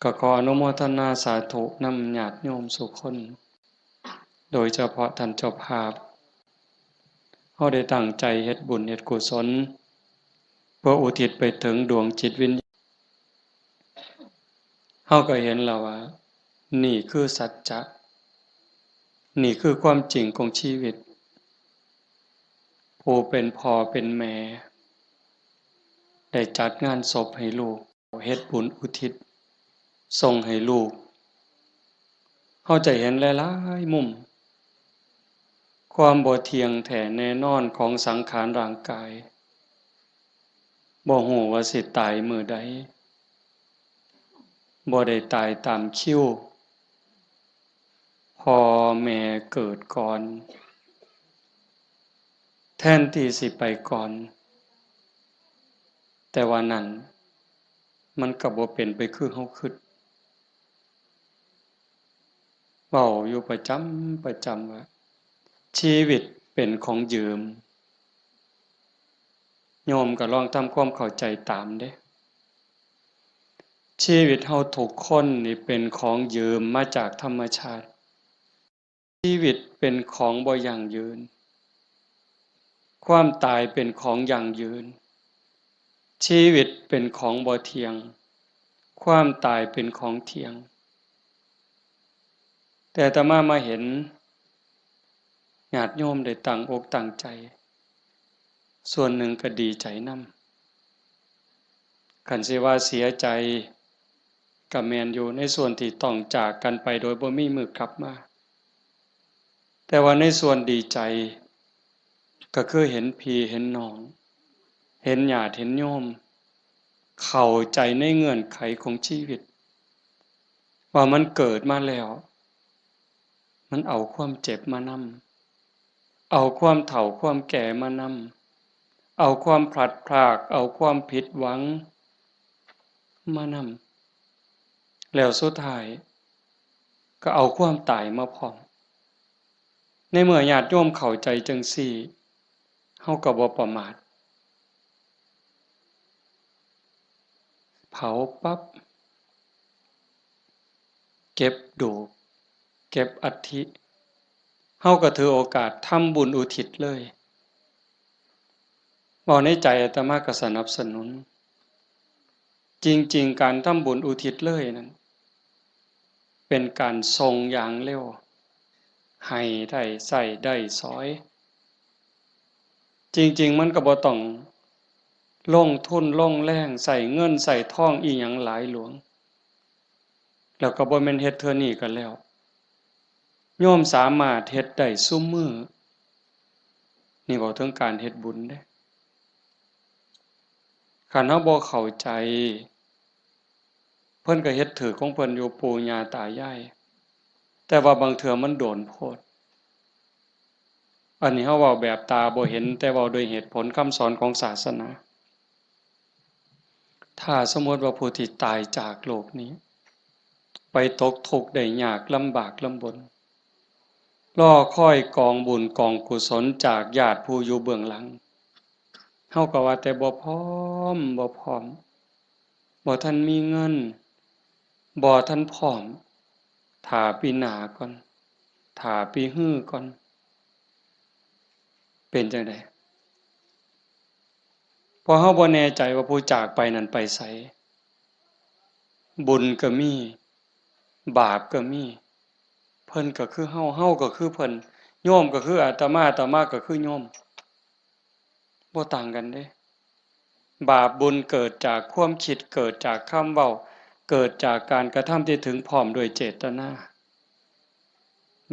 ก็ขออนุโมทนาสาธุนำญาติโยมสุขคนโดยเฉพาะท่านเจ้าภาพเฮาได้ตั้งใจเฮ็ดบุญเฮ็ดกุศลเพื่ออุทิศไปถึงดวงจิตวิญญาณเฮาก็เห็นแล้วว่านี่คือสัจจะนี่คือความจริงของชีวิตผู้เป็นพ่อเป็นแม่ได้จัดงานศพให้ลูกเฮ็ดบุญอุทิศส่งให้ลูกเฮาจะเห็นหลายๆมุมความบ่เที่ยงแท้แน่นอนของสังขารร่างกายบ่ฮู้ว่าสิตายมื้อใดบ่ได้ตายตามคิวพ่อแม่เกิดก่อนแทนที่สิไปก่อนแต่ว่านั้นมันก็บ่เป็นไปคือเฮาคิดเว้าอยู่ประจำว่าชีวิตเป็นของยืมโยมก็ลองทำความเข้าใจตามเด้ชีวิตเฮาทุกคนนี่เป็นของยืมมาจากธรรมชาติชีวิตเป็นของบ่ยั่งยืนความตายเป็นของยั่งยืนชีวิตเป็นของบ่เที่ยงความตายเป็นของเที่ยงแต่อาตมามาเห็นญาติโยมได้ตั้งอกตั้งใจส่วนหนึ่งก็ดีใจนำคันสิว่าเสียใจก็แม่นอยู่ในส่วนที่ต้องจากกันไปโดยบ่มีมื้อกลับมาแต่ว่าในส่วนดีใจก็คือเห็นพี่เห็นน้องเห็นญาติเห็นโยมเข้าใจในเงื่อนไขของชีวิตว่ามันเกิดมาแล้วมันเอาความเจ็บมานำเอาความเฒ่าความแก่มานำเอาความพลัดพรากเอาความผิดหวังมานำแล้วสุดท้ายก็เอาความตายมาพร้อมในเมื่อญาติโยมเข้าใจจังซี่เฮาก็บ่ประมาทเผาปั๊บเก็บดูกเก็บอัฐิเฮาก็ถือโอกาสทำบุญอุทิศเลยเว้าในใจอาตมาก็สนับสนุนจริงๆการทำบุญอุทิศเลยนั้นเป็นการส่งอย่างเร็วให้ได้ใช้ได้สอยจริงๆมันก็บ่ต้องลงทุนลงแรงใช้เงินใช้ทองอิหยังหลายหลวงแล้วก็บ่แม่นเฮ็ดเทื่อนี้ก็แล้วโยมสามารถเฮ็ดได้ซุมื้อนี่เว้าถึงการเฮ็ดบุญเด้คันเฮาบ่เข้าใจเพิ่นก็เฮ็ดถูกของเพิ่นอยู่ปู่ย่าตายายแต่ว่าบางเทื่อมันโดนโพดอันนี้เฮาเว้าแบบตาบ่เห็นแต่เว้าด้วยเหตุผลคำสอนของศาสนาถ้าสมมุติว่าผู้ที่ตายจากโลกนี้ไปตกทุกข์ได้ยากลำบากลำบนรอคอยกองบุญกองกุศลจากญาติผู้อยู่เบื้องหลังเฮาก็ว่าแต่บ่พร้อมบ่ทันมีเงินบ่ทันพร้อมท่าปีหน้าก่อนท่าปีฮื้อก่อนเป็นจังได๋เพราะเฮาบ่แน่ใจว่าผู้จากไปนั้นไปไสบุญก็มีบาปก็มีเพิ่นก็คือเฮาเฮาก็คือเพิ่นโยมก็คืออาตมาอาตมาก็คือโยมบ่ต่างกันเด้บาปบุญเกิดจากความคิดเกิดจากคำเว้าเกิดจากการกระทำที่ถึงพร้อมด้วยเจตนา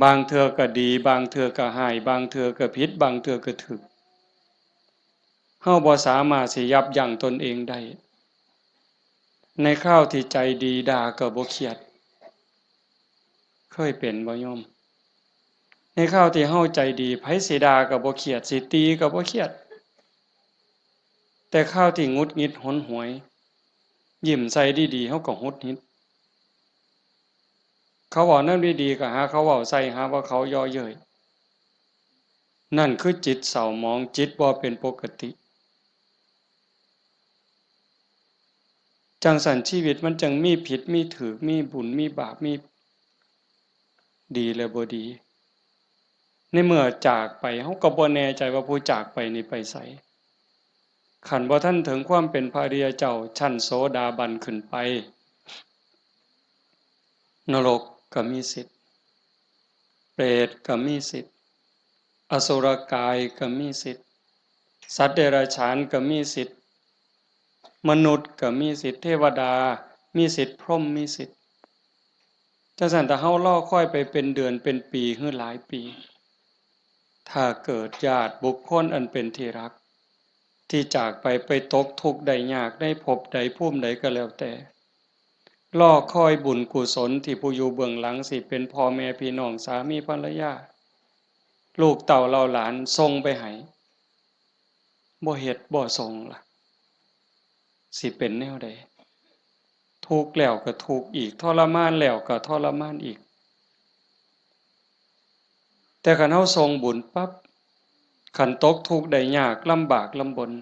บางเทื่อก็ดีบางเทื่อก็ร้ายบางเทื่อก็ผิดบางเทื่อก็ถูกเฮาบ่สามารถสิยับยั้งตนเองได้ในคราวที่ใจดีด่าก็บ่เครียดเคยเป็นบ่โยมในคราวที่เฮาใจดีไผสิด่าก็บ่เครียดสิตีก็บ่เครียดแต่คราวที่หงุดหงิดหนหวยยิ้มใส่ดีๆเฮาก็หงุดหงิดเขาเว้านำดีๆก็หาเขาเว้าใส่หาว่าเขาเยาะเย้ยนั่นคือจิตเศร้าหมองจิตบ่เป็นปกติ จังสันชีวิตมันจังมีผิดมีถูกมีบุญมีบาปมีดีและบ่ดีในเมื่อจากไปเฮาก็บ่แน่ใจว่าผู้จากไปนี่ไปไสคันบ่ทันถึงความเป็นพระอริยเจ้าชั้นโสดาบันขึ้นไปนรกก็มีสิทธิ์เปรตก็มีสิทธิ์อสุรกายก็มีสิทธิ์สัตว์เดรัจฉานก็มีสิทธิ์มนุษย์ก็มีสิทธิ์เทวดามีสิทธิ์พรหมมีสิทธิ์จังซั่นถ้าเฮารอคอยไปเป็นเดือนเป็นปีหรือหลายปีถ้าเกิดญาติบุคคลอันเป็นที่รักที่จากไปตกทุกข์ได้ยากได้พบใดภูมิใดก็แล้วแต่รอคอยบุญกุศลที่ผู้อยู่เบื้องหลังสิเป็นพ่อแม่พี่น้องสามีภรรยาลูกเต่าเราหลานส่งไปให้บ่เฮ็ดบ่ส่งล่ะสิเป็นแนวใดทุกข์แล้วก็ทุกข์อีกทรมานแล้วก็ทรมานอีกแต่คันเฮาส่งบุญปั๊บคันตกทุกข์ได้ยากลำบากลำบน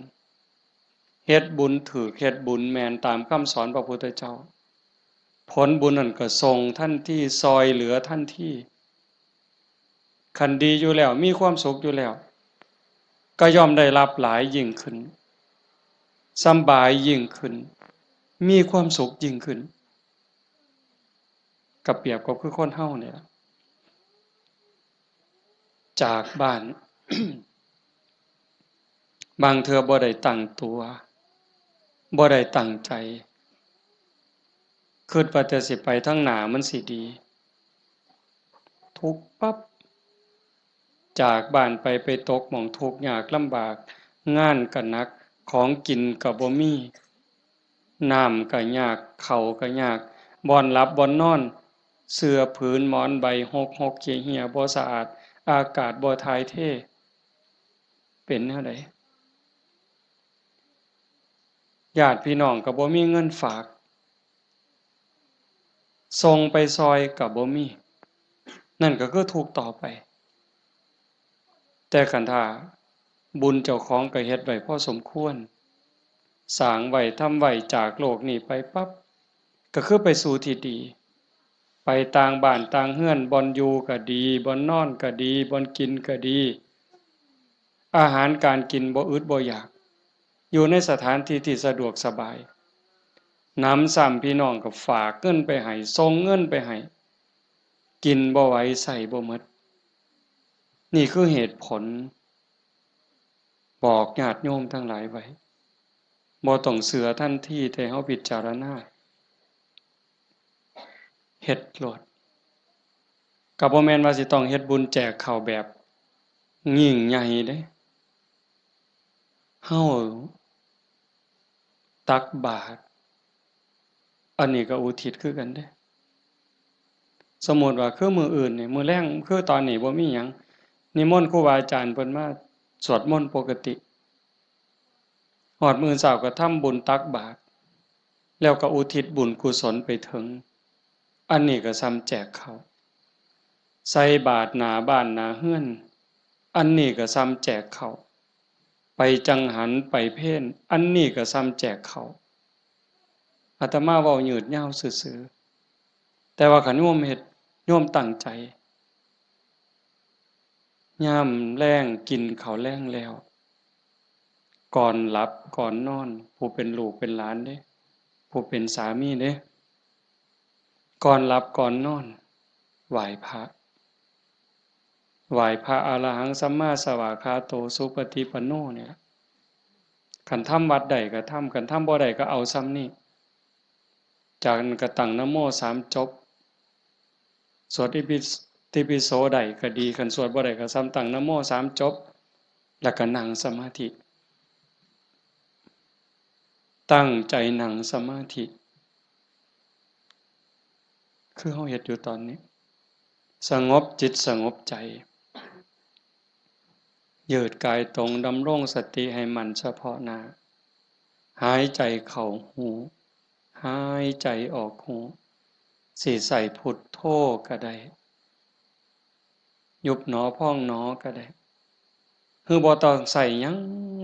เฮ็ดบุญถูกเฮ็ดบุญแม่นตามคำสอนพระพุทธเจ้าผลบุญนั่นก็ส่งทันทีซอยเหลือทันทีคันดีอยู่แล้วมีความสุขอยู่แล้วก็ย่อมได้รับหลายยิ่งขึ้นสำบายยิ่งขึ้นมีความสุขยิ่งขึ้นกับเปรียบกับคือคนเฮาเนี่ยจากบ้าน บางเทื่อบ่ได้ตั้งตัวบ่ได้ตั้งใจคิดว่าจะสิไปทางหน้ามันสิดีทุกข์ปั๊บจากบ้านไปตกหม้องทุกข์ยากลำบากงานก็หนักของกินก็บ่มีน้ำก็ยากข้าวก็ยากบ่อนหลับบ่อนนอนเสื่อผืนหมอนใบหกเหี่ยบ่สะอาดอากาศบ่ถ่ายเทเป็นแนวใดญาติพี่น้องก็บ่มีเงินฝากส่งไปซอยก็บ่มีนั่นก็คือทุกข์ต่อไปแต่คันถ้าบุญเจ้าของก็เฮ็ดไว้พอสมควรสร้างไว้ทำไว้จากโลกนี้ไปปั๊บก็คือไปสู่ที่ดีไปต่างบ้านต่างเรือนบ่อนอยู่ก็ดีบ่อนนอนก็ดีบ่อนกินก็ดีอาหารการกินบ่อึดบ่อยากอยู่ในสถานที่ที่สะดวกสบายน้ำซ้ำพี่น้องก็ฝากเงินไปให้ส่งเงินไปให้กินบ่ไหวใส่บ่หมดนี่คือเหตุผลบอกญาติโยมทั้งหลายไว้บ่ต้องเสือทันทีแต่เฮาพิจารณาเฮ็ดโลดก็บ่แม่นว่าสิต้องเฮ็ดบุญแจกข้าวแบบยิ่งใหญ่เด้เฮาตักบาตรอันนี้ก็อุทิศคือกันเด้สมมุติว่าคือมื้ออื่นนี่มื้อแลงคือตอนนี้บ่มีหยังนิมนต์ครูบาอาจารย์เพิ่นมาสวดมนต์ปกติฮอดมื้อเช้าก็ทำบุญตักบาตรแล้วก็อุทิศบุญกุศลไปถึงอันนี้ก็ซ้ำแจกข้าวใส่บาตรหน้าบ้านหน้าเรือนอันนี้ก็ซ้ำแจกข้าวไปจังหันไปเพลอันนี้ก็ซ้ำแจกข้าวอาตมาเว้ายืดยาวซื่อๆแต่ว่าคันโยมเฮ็ดโยมตั้งใจยามแลงกินข้าวแลงแล้วก่อนหลับก่อนนอนผู้เป็นลูกเป็นหลานเด้ผู้เป็นสามีเด้ก่อนหลับก่อนนอนไหว้พระไหว้พระอรหังสัมมาสวากขาโตสุปฏิปันโนเนี่ยคันทำวัดใดก็ทำคันทำบ่ได้ก็เอาซ้ำนี่จากนั้นก็ตั้งนะโม3จบสวดอิติปิโสใดก็ดีคันสวดบ่ได้ก็ซ้ำตั้งนะโม3จบแล้วก็นั่งสมาธิตั้งใจนั่งสมาธิคือเฮาเฮ็ดอยู่ตอนนี้สงบจิตสงบใจยืดกายตรงดำรงสติให้มันเฉพาะหน้าหายใจเข้าหูหายใจออกหูสิใส่พุทโธก็ได้ยุบหนอพองหนอก็ได้คือบ่ต้องใส่หยัง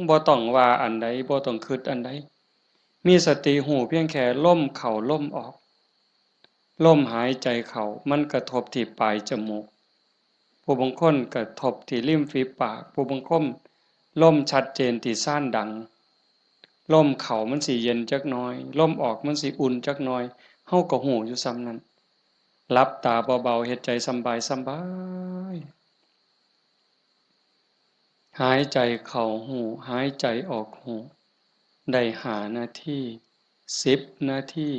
บ่ต้องว่าอันใดบ่ต้องคิดอันใด มีสติหูเพียงแค่ลมเข้าลมออกลมหายใจเข้ามันกระทบที่ปลายจมูกผู้บางคนกระทบที่ริมฝีปากผู้บางคนลมชัดเจนที่ซ่านดังลมเข้ามันสิเย็นจักหน่อยลมออกมันสิอุ่นจักหน่อยเฮาก็หูอยู่ส่ำนั้นหลับตาเบาๆเฮ็ดใจสำบายสำบายหายใจเข้าหูหายใจออกหูได้5 นาที10 นาที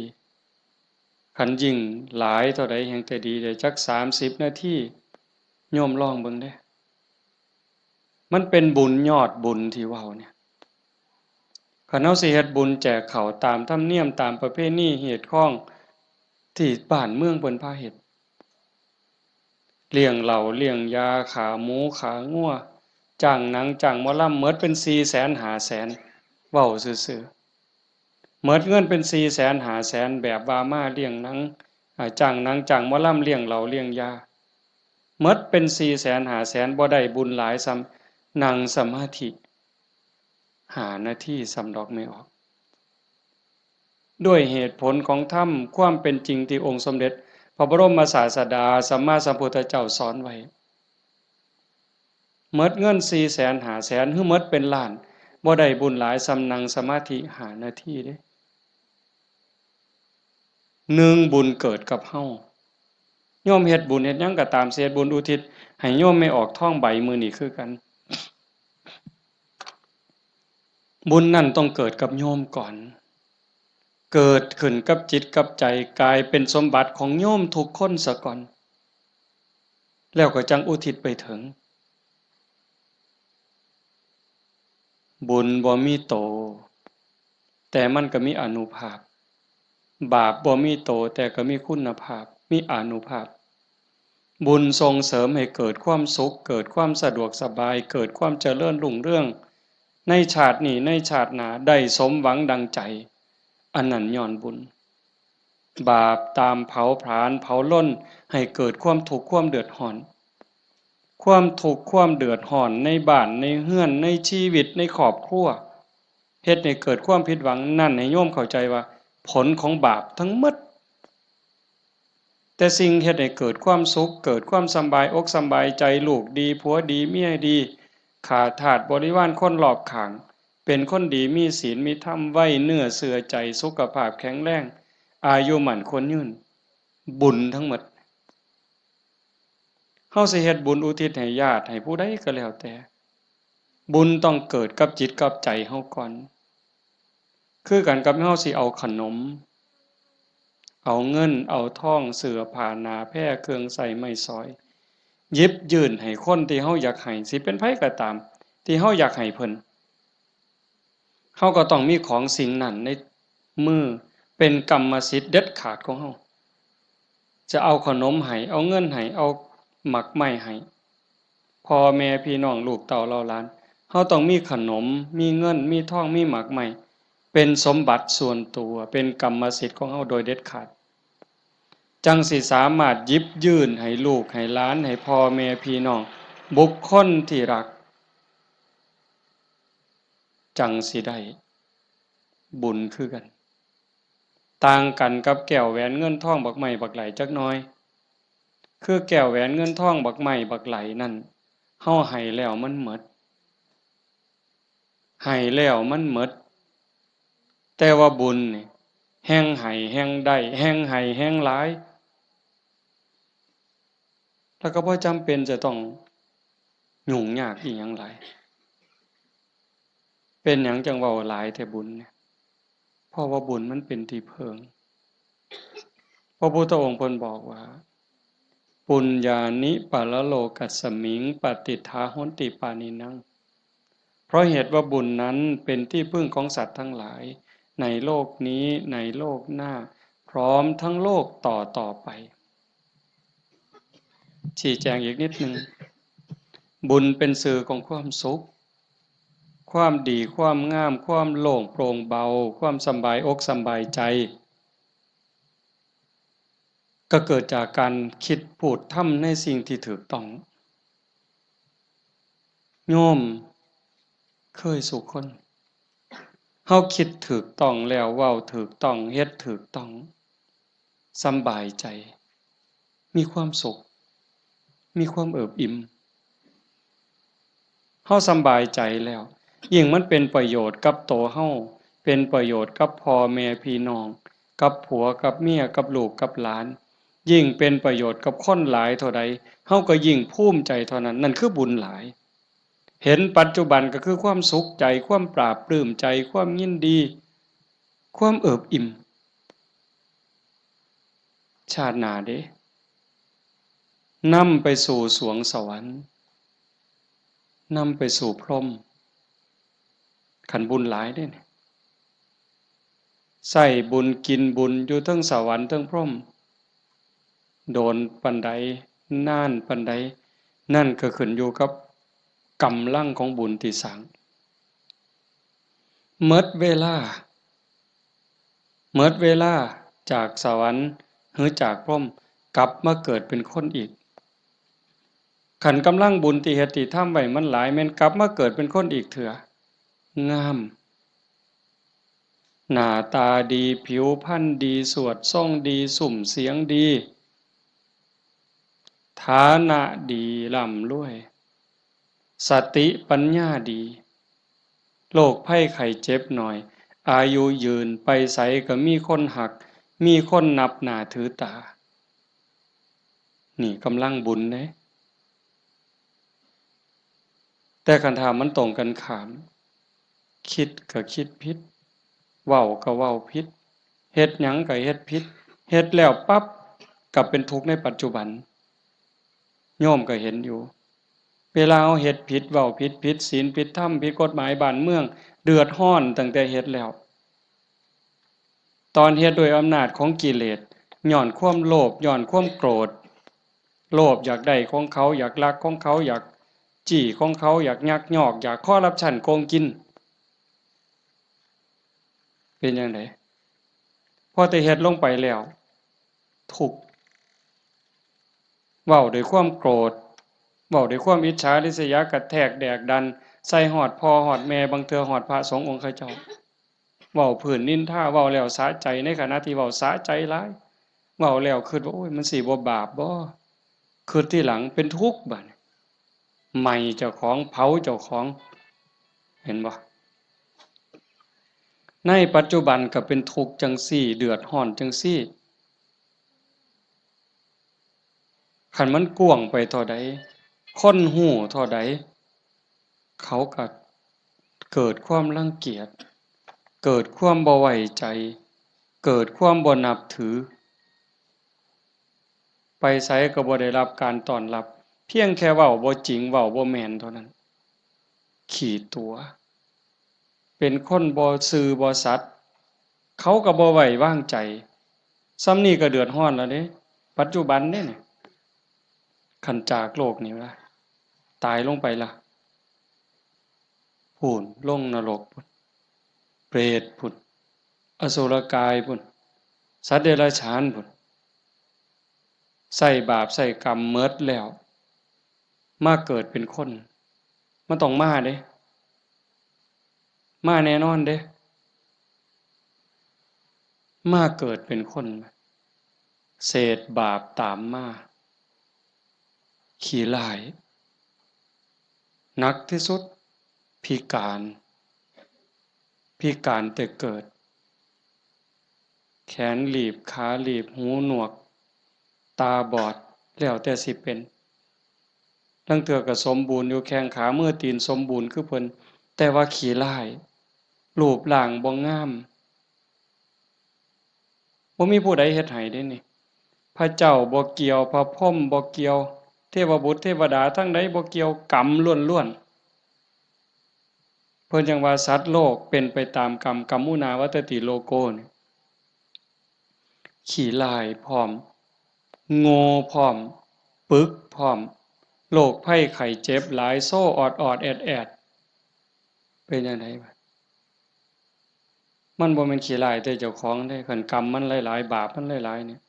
คันยิ่งหลายเท่าใดแฮ่งแต่ดีได้จัก30 นาทีโยมลองเบิ่งเด้มันเป็นบุญยอดบุญที่เว้าเนี่ยคันเฮาสิเฮ็ดบุญแจกข้าวตามธรรมเนียมตามประเพณีเหตุข้องที่บ้านเมืองเพิ่นพาเฮ็ดเลี้ยงเหล้าเลี้ยงยาขาหมูขางัวจ้างหนังจ้างหมอลำหมดเป็น400,000 500,000เว้าซื่อๆหมดเงินเป็น400,000 500,000แบบว่ามาเลี้ยงหนังจ้างหนังจ้างหมอลำเลี้ยงเหล้าเลี้ยงยาหมดเป็น400,000 500,000บ่ได้บุญหลายส่ำนั่งสมาธิ5 นาทีสำดอกไม่ออกด้วยเหตุผลของธรรมความเป็นจริงที่องค์สมเด็จพระบรมศาสดาสัมมาสัมพุทธเจ้าสอนไว้หมดเงิน400,000 500,000หรือหมดเป็นล้านบ่ได้บุญหลายสำนั่งสมาธิ5 นาทีเด้1บุญเกิดกับเฮาโยมเฮ็ดบุญเฮ็ดหยังก็ตามสิเฮ็ดบุญอุทิศให้โยมไม่ออกท้องใบมื้อนี้คือกันบุญนั่นต้องเกิดกับโยมก่อนเกิดขึ้นกับจิตกับใจกลายเป็นสมบัติของโยมทุกคนซะก่อนแล้วก็จังอุทิศไปถึงบุญบ่มีโตแต่มันก็มีอานุภาพบาปบ่มีโตแต่ก็มีคุณภาพมีอานุภาพบุญส่งเสริมให้เกิดความสุขเกิดความสะดวกสบายเกิดความเจริญรุ่งเรืองในชาตินี้ในชาติหน้าได้สมหวังดังใจอันนั้นย้อนบุญบาปตามเผาผลาญเผาล้นให้เกิดความทุกข์ความเดือดร้อนความทุกข์ความเดือดร้อนในบ้านในเรือนในชีวิตในครอบครัวเฮ็ดให้เกิดความผิดหวังนั่นให้โยมเข้าใจว่าผลของบาปทั้งหมดแต่สิ่งเฮ็ดให้เกิดความสุขเกิดความสำบายอกสำบายใจลูกดีผัวดีเมียดีขาทาสบริวารคนรอบข้างเป็นคนดีมีศีลมีธรรมไว้เนื้อเสื่อใจสุขภาพแข็งแรงอายุมั่นควรยืนบุญทั้งหมดเฮาสิเฮ็ดบุญอุทิศให้ญาติให้ผู้ใดก็แล้วแต่บุญต้องเกิดกับจิตกับใจเฮาก่อนคือกันกับเฮาสิเอาขนมเอาเงินเอาทองเสื้อผ้าหนาแพร่เครื่องใช้ไม้สอยหยิบยื่นให้คนที่เฮาอยากให้สิเป็นไผก็ตามที่เฮาอยากให้เพิ่นเฮาก็ต้องมีของสิ่งนั้นในมือเป็นกรรมสิทธิ์เด็ดขาดของเฮาจะเอาขนมให้เอาเงินให้เอาหมากไม้ให้พ่อแม่พี่น้องลูกเต้าเหล่าหลานเฮาต้องมีขนมมีเงินมีทองมีหมากไม้เป็นสมบัติส่วนตัวเป็นกรรมสิทธิ์ของเฮาโดยเด็ดขาดจังสิสามารถหยิบยื่นให้ลูกให้หลานให้พ่อแม่พี่น้องบุคคลที่รักจังสิได้บุญคือกันต่างกันกับแก้วแหวนเงินทองบักไม้บักไหลจักหน่อยคือแก้วแหวนเงินทองบักไม้บักไหลนั่นเฮาให้แล้วมันหมดให้แล้วมันหมดแต่ว่าบุญนี่แฮ่งให้แฮ่งได้แฮ่งให้แฮ่งหลายแล้วก็บ่จำเป็นจะต้องยุ่งยากอีหยังหลายเป็นหยังจังเว้าหลายแต่บุญเนี่ยเพราะว่าบุญมันเป็นที่พึ่งพระพุทธองค์เพิ่นบอกว่าปุญญานิปะละโลกัสสมิงปฏิทาโหนติปานินังเพราะเหตุว่าบุญนั้นเป็นที่พึ่งของสัตว์ทั้งหลายในโลกนี้ในโลกหน้าพร้อมทั้งโลกต่อไปชี้แจงอีกนิดนึงบุญเป็นสื่อของความสุขความดีความงามความโล่งโปร่งเบาความสบายอกสบายใจก็เกิดจากการคิดพูดทำในสิ่งที่ถูกต้องโยมเคยสุขคน เฮาคิดถูกต้องแล้วเว้าถูกต้องเฮ็ดถูกต้องสำบายใจมีความสุขมีความเอิบอิ่มเฮาสำบายใจแล้วยิ่งมันเป็นประโยชน์กับตัวเฮาเป็นประโยชน์กับพ่อแม่พี่น้องกับผัวกับเมียกับลูกกับหลานยิ่งเป็นประโยชน์กับคนหลายเท่าใดเฮาก็ยิ่งภูมิใจเท่านั้นนั่นคือบุญหลายเห็นปัจจุบันก็คือความสุขใจความปราบปลื้มใจความยินดีความเอิบอิ่มชาติหน้าเด้นำไปสู่สวงสวรรค์นำไปสู่พรหมขันบุญหลายเด้เนี่ยใส่บุญกินบุญอยู่เทั้งสวรรค์เทั้งพรหมโดนปันใดน่านปันใดนั่นก็ขึ้นอยู่กับกำลังของบุญที่สั่งเมิดเวลาจากสวรรค์หรือจากพรหมกลับมาเกิดเป็นคนอีกขันกำลังบุญที่เฮ็ดที่ทำไว้มันหลายแม่นกลับมาเกิดเป็นคนอีกเถื่องามหน้าตาดีผิวพรรณดีสวดทรงดีสุ่มเสียงดีฐานะดีร่ำรวยสติปัญญาดีโรคภัยไข้เจ็บหน่อยอายุยืนไปไสก็มีคนหักมีคนนับหน้าถือตานี่กำลังบุญเด้แต่คันถามมันตรงกันข้ามคิดก็คิดผิดเว้าก็เว้าผิดเฮ็ดหยังก็เฮ็ดผิดเฮ็ดแล้วปั๊บก็เป็นทุกข์ในปัจจุบันโยมก็เห็นอยู่เวลาเอาเฮ็ดผิดเว้าผิดศีลผิดธรรมผิดกฎหมายบ้านเมืองเดือดร้อนตั้งแต่เฮ็ดแล้วตอนเฮ็ดโดยอำนาจของกิเลสย้อนความโลภย้อนความโกรธโลภอยากได้ของเขาอยากลักของเขาอยากจี้ของเขาอยากยักยอกอยากคอร์รัปชันโกงกินเป็นจังไดพอแต่เฮ็ดลงไปแล้วทุกข์เว้าด้วยความโกรธเว้าด้วยความอิจฉาริษยากระแทกแดกดันใส่ฮอดพ่อฮอดแม่บางเทื่อฮอดพระสงฆ์องค์เขาเจ้าเว้าพื้นนินทาเว้าแล้วสะใจในขณะที่เว้าสะใจหลายเว้าแล้วคิดว่าโอ้ยมันสิบ่บาปบ่คิดทีหลังเป็นทุกข์บัดไหม้เจ้าของเผาเจ้าของเห็นบ่ในปัจจุบันก็เป็นทุกข์จังซี่เดือดร้อนจังซี่คันมันกว้างไปเท่าใดคนฮู้เท่าใดเขาก็เกิดความรังเกียจเกิดความบ่ไว้ใจเกิดความบ่นับถือไปไสก็บ่ได้รับการต้อนรับเพียงแค่เว้าบ่จริงเว้าบ่แม่นเท่านั้นขี้ตัวเป็นคนบ่ซื่อบ่สัตย์เขาก็บ่ไว้วางใจส่ำนี้ก็เดือดร้อนแล้วเด้ปัจจุบันเด้นี่คันจากโลกนี้ล่ะตายลงไปล่ะพู้นลงนรกพู้นเปรตพู้นอสุรกายพู้นสัตว์เดรัจฉานพู้นใส่บาปใส่กรรมหมดแล้วมาเกิดเป็นคนมันต้องมาเด้มาแน่นอนเด้มาเกิดเป็นคนเศษบาปตามมาขี้ร้ายหนักที่สุดพิการแต่เกิดแขนหลีบขาหลีบหูหนวกตาบอดแล้วแต่สิเป็นลางเทื่อก็สมบูรณ์อยู่แข้งขามือตีนสมบูรณ์คือเพิ่นแต่ว่าขี้ร้ายรูปร่างบ่งามบ่มีผู้ใดเฮ็ดให้เด้นี่พระเจ้าบ่เกี่ยวพระพรหมบ่เกี่ยวเทวบุตรเทวดาทั้งใดบ่เกี่ยวกรรมล้วนๆเพิ่นจังว่าสัตว์โลกเป็นไปตามกรรมกัมมุนาวัตติโลโกนี่ขี้ร้ายพร้อมโง่พร้อมปึกพร้อมโรคภัยไข้เจ็บหลายโซ่ออดๆแอดๆเป็นจังไดวะมันบ่แม่นขี้ร้ายแต่เจ้าของเด้คันกรรมมันหลายๆบาปมันหลายๆเนี่ย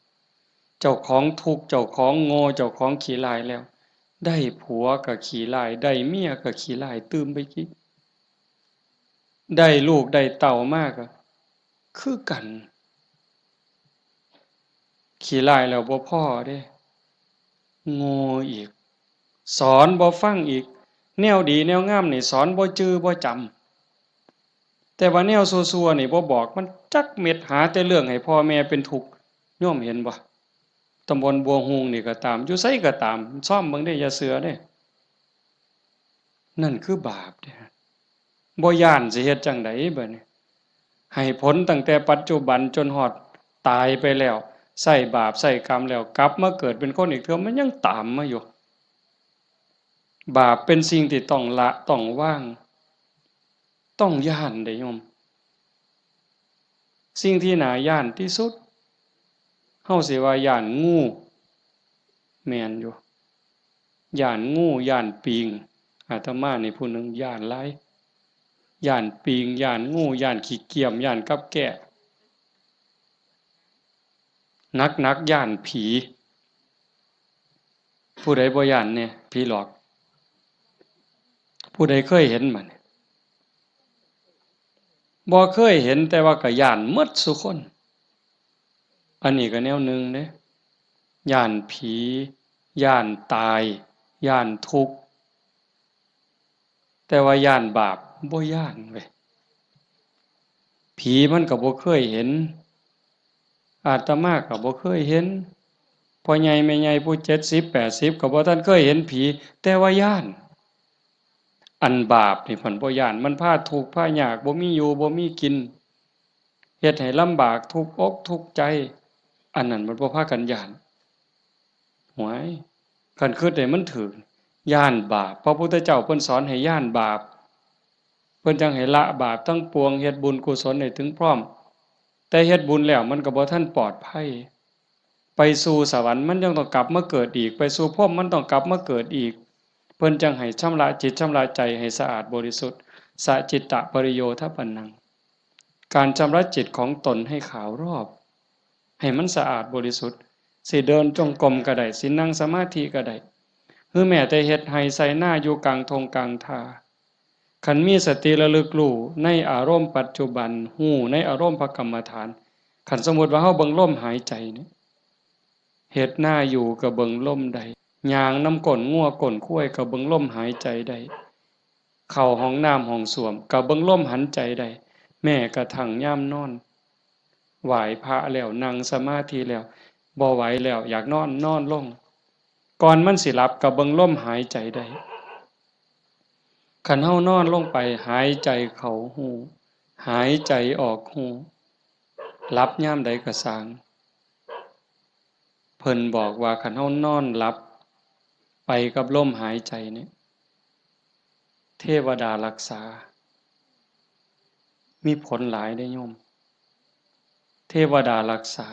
เจ้าของทุกข์เจ้าของโง่เจ้าของขี้ร้ายแล้วได้ผัวก็ขี้ร้ายได้เมียก็ขี้ร้ายตื่มไปอีก ได้ลูกได้เต่ามากก็คือกันขี้ร้ายแล้วบ่พอเด้โง่อีกสอนบ่ฟังอีกแนวดีแนวงามนี่สอนบ่จื้อบ่จำแต่ว่าแนวซั่วๆนี่บ่บอกมันจักเม็ดหาแต่เรื่องให้พ่อแม่เป็นทุกข์โยมเห็นบ่ตำบลบัวฮูงนี่ก็ตามอยู่ไสก็ตามซ่อมเบิ่งได้อย่าเสือเด้นั่นคือบาปเด้บ่ย้านสิเฮ็ดจังไดบัดนี้ให้ผลตั้งแต่ปัจจุบันจนฮอดตายไปแล้วใส่บาปใส่กรรมแล้วกลับมาเกิดเป็นคนอีกเทื่อมันยังตามมาอยู่บาปเป็นสิ่งที่ต้องละต้องวางต้องย้านเด้โยมสิ่งที่น่าย้านที่สุดเฮาสิว่าย้านงูแม่นอยู่ย้านงูย้านปิงอาตมานี่ผู้หนึ่งย้านหลายย้านปิงย้านงูย้านขี้เกียจย้านกับแกะนักย้านผีผู้ใดบ่ย้านเนี่ยผีหลอกผู้ใดเคยเห็นมันบ่เคยเห็นแต่ว่าก็ย้านหมดซุคนอันนี้ก็แนวหนึ่งเด้ย้านผีย้านตายย้านทุกข์แต่ว่าย้านบาปบ่ย้านเว้ยผีมันก็บ่เคยเห็นอาตมาก็บ่เคยเห็นพ่อใหญ่แม่ใหญ่ผู้70 80ก็บ่ทันเคยเห็นผีแต่ว่าย้านอันบาปนี่เพิ่นบ่ย้านมันพาทุกข์พายากบ่มีอยู่บ่มีกินเฮ็ดให้ลำบากทุกข์อกทุกข์ใจอันนั้นมันบ่พากันย้านหวยคันคิดให้มันถูกย้านบาปพระพุทธเจ้าเพิ่นสอนให้ย้านบาปเพิ่นจังให้ละบาปทั้งปวงเฮ็ดบุญกุศลให้ถึงพร้อมแต่เฮ็ดบุญแล้วมันก็บ่ทันปลอดภัยไปสู่สวรรค์มันยังต้องกลับมาเกิดอีกไปสู่ภพมันต้องกลับมาเกิดอีกเพิ่นจังให้ชำระจิตชำระใจให้สะอาดบริสุทธิ์สะจิตตะปริโยทปันนังการชำระจิตของตนให้ขาวรอบให้มันสะอาดบริสุทธิ์สิเดินจงกรมก็ได้สินั่งสมาธิก็ได้หรือแม้แต่เฮ็ดให้ใส่หน้าอยู่กลางทงกลางทาคันมีสติระลึกรู้ในอารมณ์ปัจจุบันฮู้ในอารมณ์พระกรรมฐานคันสมมุติว่าเฮาเบิ่งลมหายใจนี่เฮ็ดหน้าอยู่ก็เบิ่งลมได้ย่างน้ำก้นงัวก้นข้วยก็เบิ่งลมหายใจได้เข้าห้องน้ำห้องส้วมก็เบิ่งลมหันใจได้แม้กระทั่งยามนอนไหว้พระแล้วนั่งสมาธิแล้วบ่ไหวแล้วอยากนอนนอนลงก่อนมันสิหลับก็เบิ่งลมหายใจได้คันเฮานอนลงไปหายใจเข้าหูหายใจออกหูหลับยามใดก็สร้างเพิ่นบอกว่าคันเฮานอนหลับไปกับลมหายใจนี่เทวดารักษามีผลหลายเด้อโยมเทวดารักษา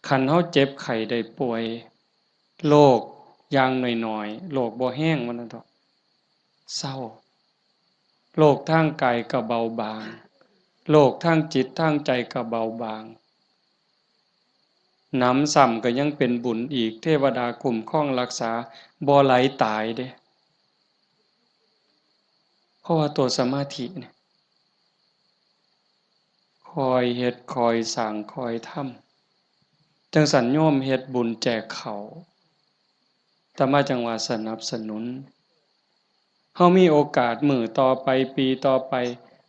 คันเฮาเจ็บไข้ได้ป่วยโรคอย่างน้อยๆโรคบ่แห้งว่านั่นเถาะเศร้าโรคทางกายก็เบาบางโรคทางจิตทางใจก็เบาบางหนำซ้ำก็ยังเป็นบุญอีกเทวดาคุ้มครองรักษาบ่ไหลตายเด้เพราะว่าตัวสมาธิเนี่ยคอยเฮ็ดคอยสร้างคอยทำจังสัญโยมเฮ็ดบุญแจกเขาแต่มาจังว่าสนับสนุนเฮามีโอกาสมื้อต่อไปปีต่อไป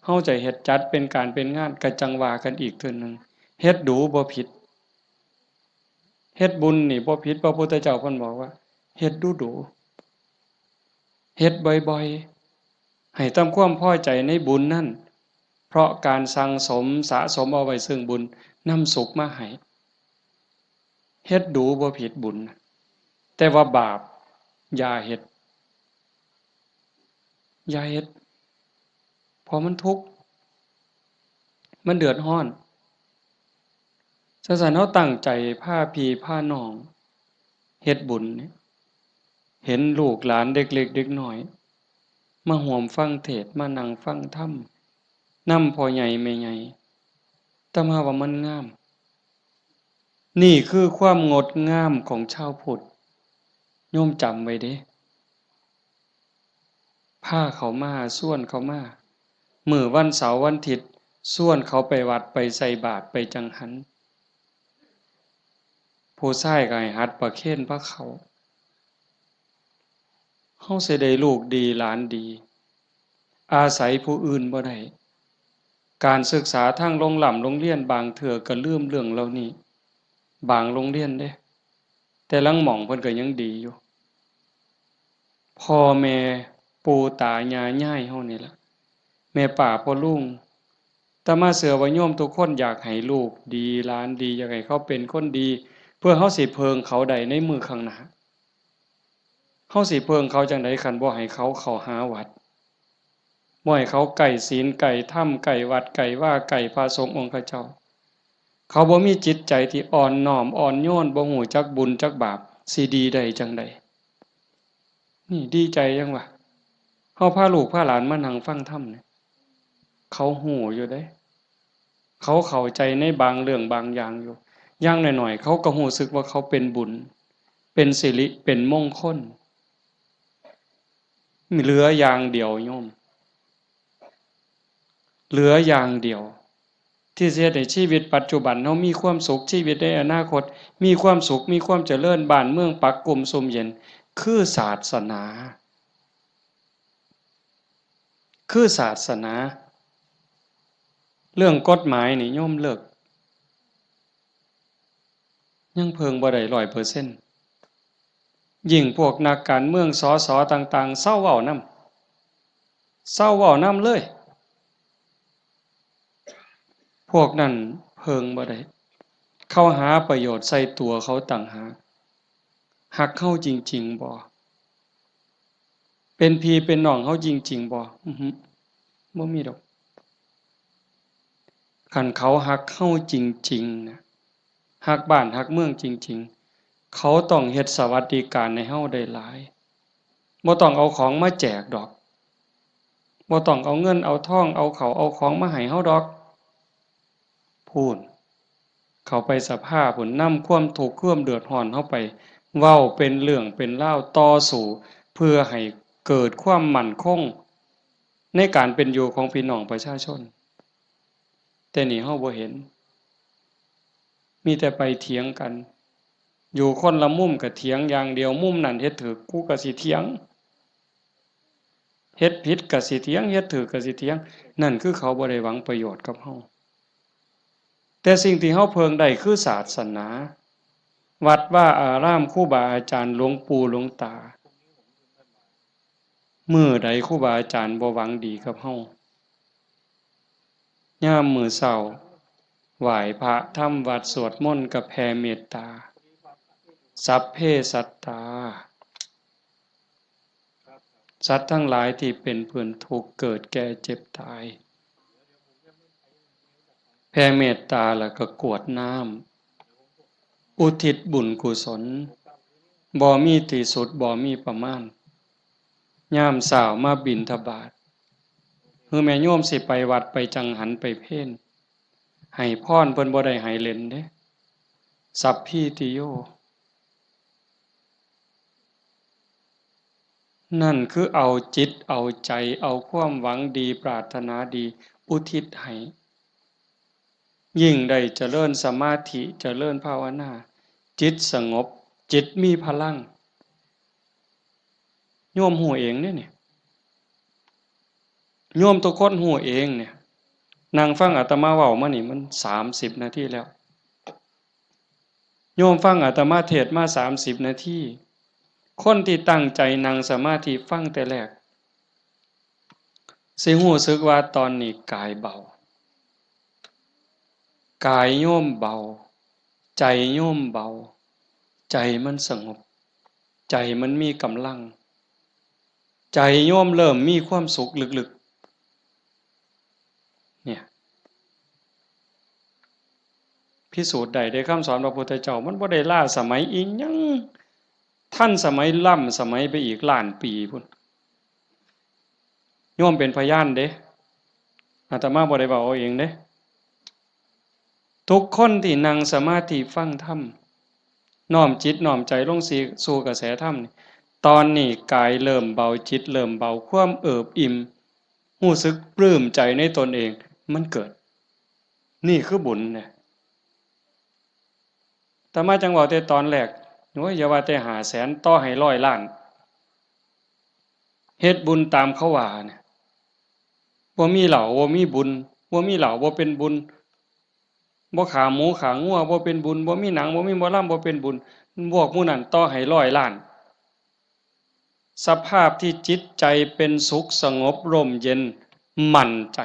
เฮาจะเฮ็ดจัดเป็นการเป็นงานก็จังว่ากันอีกเทื่อนึงเฮ็ดดูบ่ผิดเฮ็ดบุญนี่บ่ผิดพระพุทธเจ้าเพิ่นบอกว่าเฮ็ดดูๆเฮ็ดบ่อยๆให้ตามความพอใจในบุญนั้นเพราะการสั่งสมสะสมเอาไว้ซึ่งบุญนำสุขมาให้เฮ็ดดูบ่ผิดบุญแต่ว่าบาปอย่าเฮ็ดอย่าเฮ็ดเพราะมันทุกข์มันเดือดร้อนฉะนั้นเราตั้งใจพาพี่พาน้องเฮ็ดบุญเนี่ยเห็นลูกหลานเด็กเล็กเด็กน้อยมาร่วมฟังเทศน์มานั่งฟังธรรมนำพ่อใหญ่แม่ใหญ่แต่มาว่ามันงามนี่คือความงดงามของชาวพุทธโยมจำไว้เด้พาเขามาส่วนเขามา มื้อวันเสาร์วันอาทิตย์ส่วนเขาไปวัดไปใส่บาตรไปจังหันผู้ชายก็ให้หัดประเคนพระเขาเฮาสิได้ลูกดีหลานดีอาศัยผู้อื่นบ่ได้การศึกษาทางโรงเรียนบางเทื่อก็ลืมเรื่องเหล่านี้บางโรงเรียนเด้แต่ลังหม่องเพิ่นก็ยังดีอยู่พ่อแม่ปู่ตายายย่ายเฮานี่ล่ะแม่ป้าพ่อลุงแต่มาเชื่อว่าโยมทุกคนอยากให้ลูกดีหลานดีอยากให้เขาเป็นคนดีเพื่อเฮาสิเพิงเขาได้ในมื้อข้างหน้าเฮาสิเพิงเขาจังได๋คันบ่ให้เขาเข้าหาวัดบ่ให้เขาไก่ศีลไก่ธรรมไก่วัดไก่ว่าไก่พระสงฆ์องค์เจ้าเขาบ่มีจิตใจที่อ่อนน้อมอ่อนโยนบ่ฮู้จักบุญจักบาปสิดีได้จังได๋นี่ดีใจจังวะเฮาพาลูกพาหลานมานั่งฟังธรรมเนี่ยเขาฮู้อยู่เด้เขาเข้าใจในบางเรื่องบางอย่างอยู่อย่างน้อยๆเขาก็รู้สึกว่าเขาเป็นบุญเป็นสิริเป็นมงคลมีเหลืออย่างเดียวโยมเหลืออย่างเดียวที่สิเฮ็ดให้ชีวิตปัจจุบันเฮามีความสุขชีวิตในอนาคตมีความสุขมีความเจริญบ้านเมืองปักกลุ่มสุมเย็นคือศาสนาคือศาสนาเรื่องกฎหมายนี่โยมเลิกยังเพิงบ่ได้ 100%ยิ่งพวกนักการเมืองสสต่างๆเศร้าเว้านำเศร้าเว้านำเลยพวกนั้นเพิงบ่ได้เขาหาประโยชน์ใส่ตัวเขาต่างหากฮักเฮาจริงๆบ่เป็นพี่เป็นน้องเฮาจริงๆบ่อือฮึบ่มีดอกคันเขาฮักเฮาจริงๆนะฮักบ้านฮักเมืองจริงๆเขาต้องเฮ็ดสวัสดิการให้เฮาได้หลายบ่ต้องเอาของมาแจกดอกบ่ต้องเอาเงินเอาทองเอาข้าวเอาของมาให้เฮาดอกพู้นเขาไปสภาพุ่นนำความทุกข์ความเดือดร้อนเฮาไปเว้าเป็นเรื่องเป็นราวต่อสู้เพื่อให้เกิดความมั่นคงในการเป็นอยู่ของพี่น้องประชาชนแต่นี่เฮาบ่เห็นมีแต่ไปเถียงกันอยู่คนละมุมก็เถียงอย่างเดียวมุมนั้นเฮ็ดถูกกูก็สิเถียงเฮ็ดผิดก็สิเถียงเฮ็ดถูกก็สิเถียงนั่นคือเขาบ่ได้หวังประโยชน์กับเฮาแต่สิ่งที่เฮาเพิงได้คือศาสนาวัดว่าอารามครูบาอาจารย์หลวงปู่หลวงตามื้อใดครูบาอาจารย์บ่หวังดีกับเฮายามมื้อเช้าไหว้พระทำวัดสวดมนต์ก็แผ่เมตตาสัพเพสัตตาสัตว์ทั้งหลายที่เป็นเพื่อนทุกข์เกิดแก่เจ็บตายแผ่เมตตาแล้วก็กรวดน้ำอุทิศบุญกุศลบ่มีที่สุดบ่มีประมาณยามเช้ามาบิณฑบาตคือแม่โยมสิไปวัดไปจังหันไปเพ่นให้พรเพิ่นบ่ได้ให้เล่นเด้สัพพิติโยนั่นคือเอาจิตเอาใจเอาความหวังดีปรารถนาดีอุทิศให้ยิ่งได้เจริญสมาธิเจริญภาวนาจิตสงบจิตมีพลังโยมฮู้เองเด้นี่โยมทุกคนฮู้เองเนี่ยนั่งฟังอาตมาเว้ามานี่มัน30นาทีแล้วโยมฟังอาตมาเทศน์มา30นาทีคนที่ตั้งใจนั่งสมาธิฟังแต่แรกสิรู้สึกว่าตอนนี้กายเบากายโยมเบาใจโยมเบาใจมันสงบใจมันมีกำลังใจโยมเริ่มมีความสุขลึกๆเนี่ยพิสูจน์ได้ด้วยคำสอนพระพุทธเจ้ามันบ่ได้ล้าสมัยอีหยังทันสมัยล้ำสมัยไปอีกล้านปีพุ่นโยมเป็นพยานเด้อาตมาบ่ได้เว้าเอาเองเด้ทุกคนที่นั่งสมาธิฟังธรรมน้อมจิตน้อมใจลงสู่กระแสธรรมนี่ตอนนี้กายเริ่มเบาจิตเริ่มเบาความเอิบอิ่ม รู้สึกปลื้มใจในตนเองมันเกิดนี่คือบุญเนี่ยแต่มาจังหวะแต่ตอนแรกโอ้ยอย่าว่าแต่500,000ต่อให้100,000,000เฮ็ดบุญตามเขาว่าเนี่ยบ่มีเหล้าบ่มีบุญบ่มีเหล้าบ่เป็นบุญบ่ขาหมูขางัวบ่เป็นบุญบ่มีหนังบ่มีหมอลำบ่เป็นบุญพวกหมู่นั้นต่อให้100,000,000สภาพที่จิตใจเป็นสุขสงบร่มเย็นมั่นใจ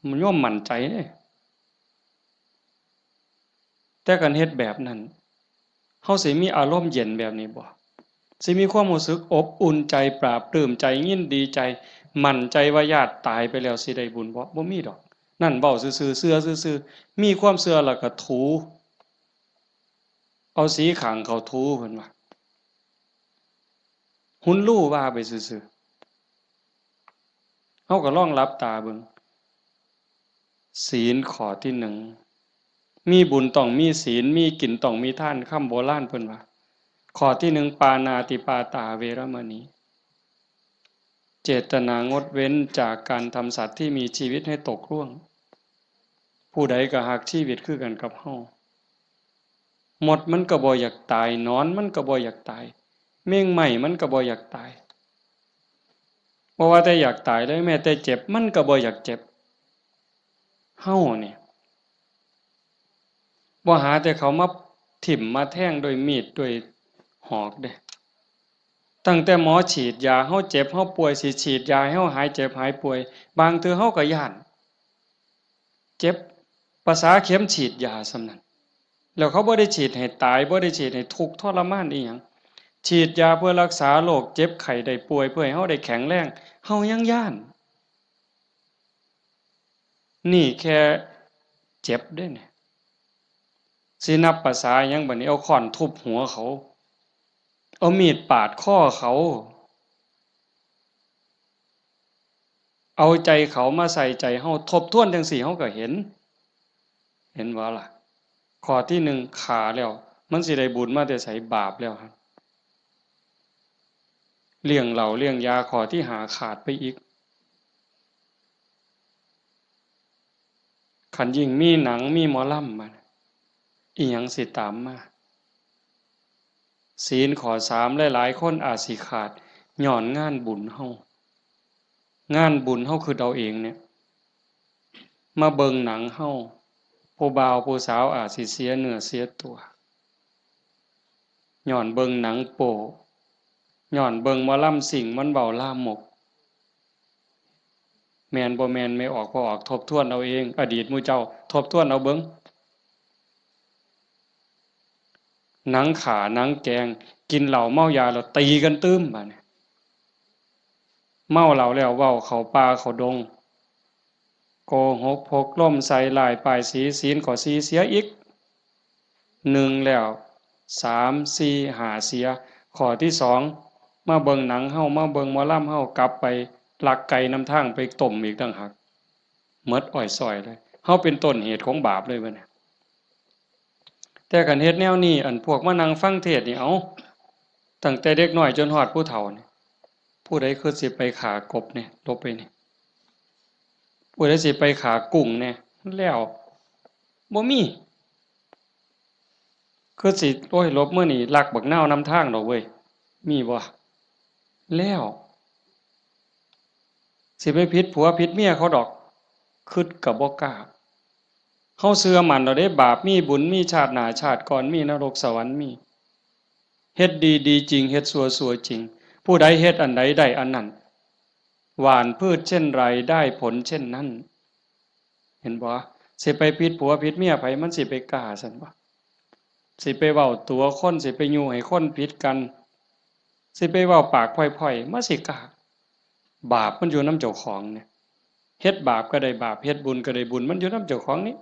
มันย่อมมั่นใจเด้แต่กันเฮ็ดแบบนั้นเฮาสิมีอารมณ์เย็นแบบนี้บ่สิมีความรู้สึกอบอุ่นใจปราบปลื้มใจยินดีใจมั่นใจว่าญาติตายไปแล้วสิได้บุญบ่มีดอกนั่นเว้าซื่อๆเชื่อซื่อๆมีความเชื่อแล้วก็ถูเอาสีข้างเขาถูเพิ่นว่าหุนรู้ว่าไปซื่อๆเฮาก็ลองหลับตาเบิ่งศีลข้อที่1มีบุญต้องมีศีลมีกินต้องมีทานคำโบราณเพิ่นว่าข้อที่1ปานาติปาตาเวรมณีเจตนางดเว้นจากการทำสัตว์ที่มีชีวิตให้ตกล่วงผู้ใดก็หักชีวิตคือกันกับเฮาหมดมันก็บ่อยากตายนอนมันก็บ่อยากตายเม่งไหม้มันก็บ่อยากตายบ่ว่าแต่อยากตายเลยแม้แต่เจ็บมันก็บ่อยากเจ็บเฮานี่บ่หาแต่เขามาถิ่มมาแทงด้วยมีดด้วยหอกเด้ตั้งแต่หมอฉีดยาเฮาเจ็บเฮาป่วยสิฉีดยาให้เฮาหายเจ็บหายป่วยบางเทื่อเฮาก็ย้านเจ็บภาษาเข็มฉีดยาส่ำนั้นแล้วเขาบ่ได้ฉีดให้ตายบ่ได้ฉีดให้ทุกข์ทรมานอีหยังฉีดยาเพื่อรักษาโรคเจ็บไข้ได้ป่วยเพื่อให้เฮาได้แข็งแรงเฮายังย้านนี่แค่เจ็บเด้เนี่ยสินับภาษาหยังบัดนี้เอาค้อนทุบหัวเขาเอามีดปาดคอเขาเอาใจเขามาใส่ใจเฮาทบทวนจังซี่เฮาก็เห็นบ่ล่ะข้อที่1ฆ่าแล้วมันสิได้บุญมาแต่ไสบาปแล้วครับเลี้ยงเหล้าเลี้ยงยาข้อที่5ขาดไปอีกคันยิ่งมีหนังมีหมอลำมาอีหยังสิตามมาศีลข้อ3หลายๆคนอาจสิขาดย้อนงานบุญเฮางานบุญเฮาคือเอาเองเนี่ยมาเบิ่งหนังเฮาผู้บ่าวผู้สาวอาจสิเสียเนื้อเสียตัวย้อนเบิ่งหนังโป๊ย้อนเบิ่งหมอลำสิ่งมันเว้าลามกแม่นบ่แม่นไม่ออกบ่ออกทบทวนเอาเองอดีตหมู่เจ้าทบทวนเอาเบิ่งหนังขาหนังแกงกินเหล้าเมายาแล้วตีกันตึ้มบัดนี้เมาเหล้าแล้วเว้าเข้าป่าเข้าดงโกหกพกล่มใส่ลายป้ายสีศีลข้อ4เสียอีก1แล้ว3 4 5เสียข้อที่2มาเบิ่งหนังเฮามาเบิ่งหมอลำเฮากลับไปลักไก่นำทางไปต้มอีกต่างหากหมดอ้อยส้อยเลยเฮาเป็นต้นเหตุของบาปเลยบัดนี้แต่คันเฮ็ดแนวนี้อันพวกมานั่งฟังเทศน์นี่เอาตั้งแต่เด็กน้อยจนฮอดผู้เฒ่านี่ผู้ใดคือสิไปฆ่ากบเนี่ยลบไปนี่ผู้ใดสิไปฆ่ากุ้งเนี่ยแล้วบ่มีคือสิโอ้ยลบมื้อนี้ลักบักนาวนำทางดอกเว้ยมีบ่แล้วสิไปผิดผัวผิดเมียเขาดอกคิดก็บ่กล้าเฮาเชื่อมั่นแล้วเด้บาปมีบุญมีชาติหน้าชาติก่อนมีนรกสวรรค์มีเฮ็ดดีดีจริงเฮ็ดชั่วจริงผู้ใดเฮ็ดอันใดได้อันนั้นหว่านพืชเช่นไรได้ผลเช่นนั้นเห็นบ่สิไปผิดผัวผิดเมียไผมันสิไปกล้าซั่นบ่สิไปเว้าตัวคนสิไปยู่ให้คนผิดกันสิไปเว้าปากพร่อยๆมาสิกล้าบาปมันอยู่นำเจ้าของเนี่ยเฮ็ดบาปก็ได้บาปเฮ็ดบุญก็ได้บุญมันอยู่นำเจ้าของนี่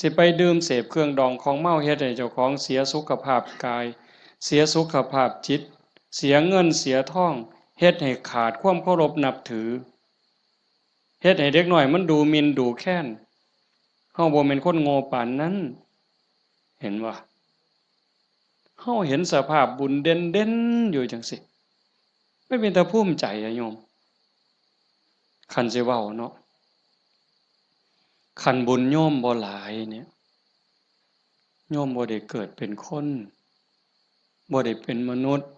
สิไปดื่มเสพเครื่องดองของเมาเฮ็ดให้เจ้าของเสียสุขภาพกายเสียสุขภาพจิตเสียเงินเสียทองเฮ็ดให้ขาดความเคารพนับถือเฮ็ดให้เด็กน้อยมันดูหมิ่นดูแค้นเฮาบ่แม่นคนโง่ปานนั้นเห็นบ่เฮาเห็นสภาพบุญเด่นๆอยู่จังซี่ไม่เป็นตาภูมิใจอะโยม คันสิเว้าเนาะคันบุญโยมบ่หลายเนี่ยโยมบ่ได้เกิดเป็นคนบ่ได้เป็นมนุษย์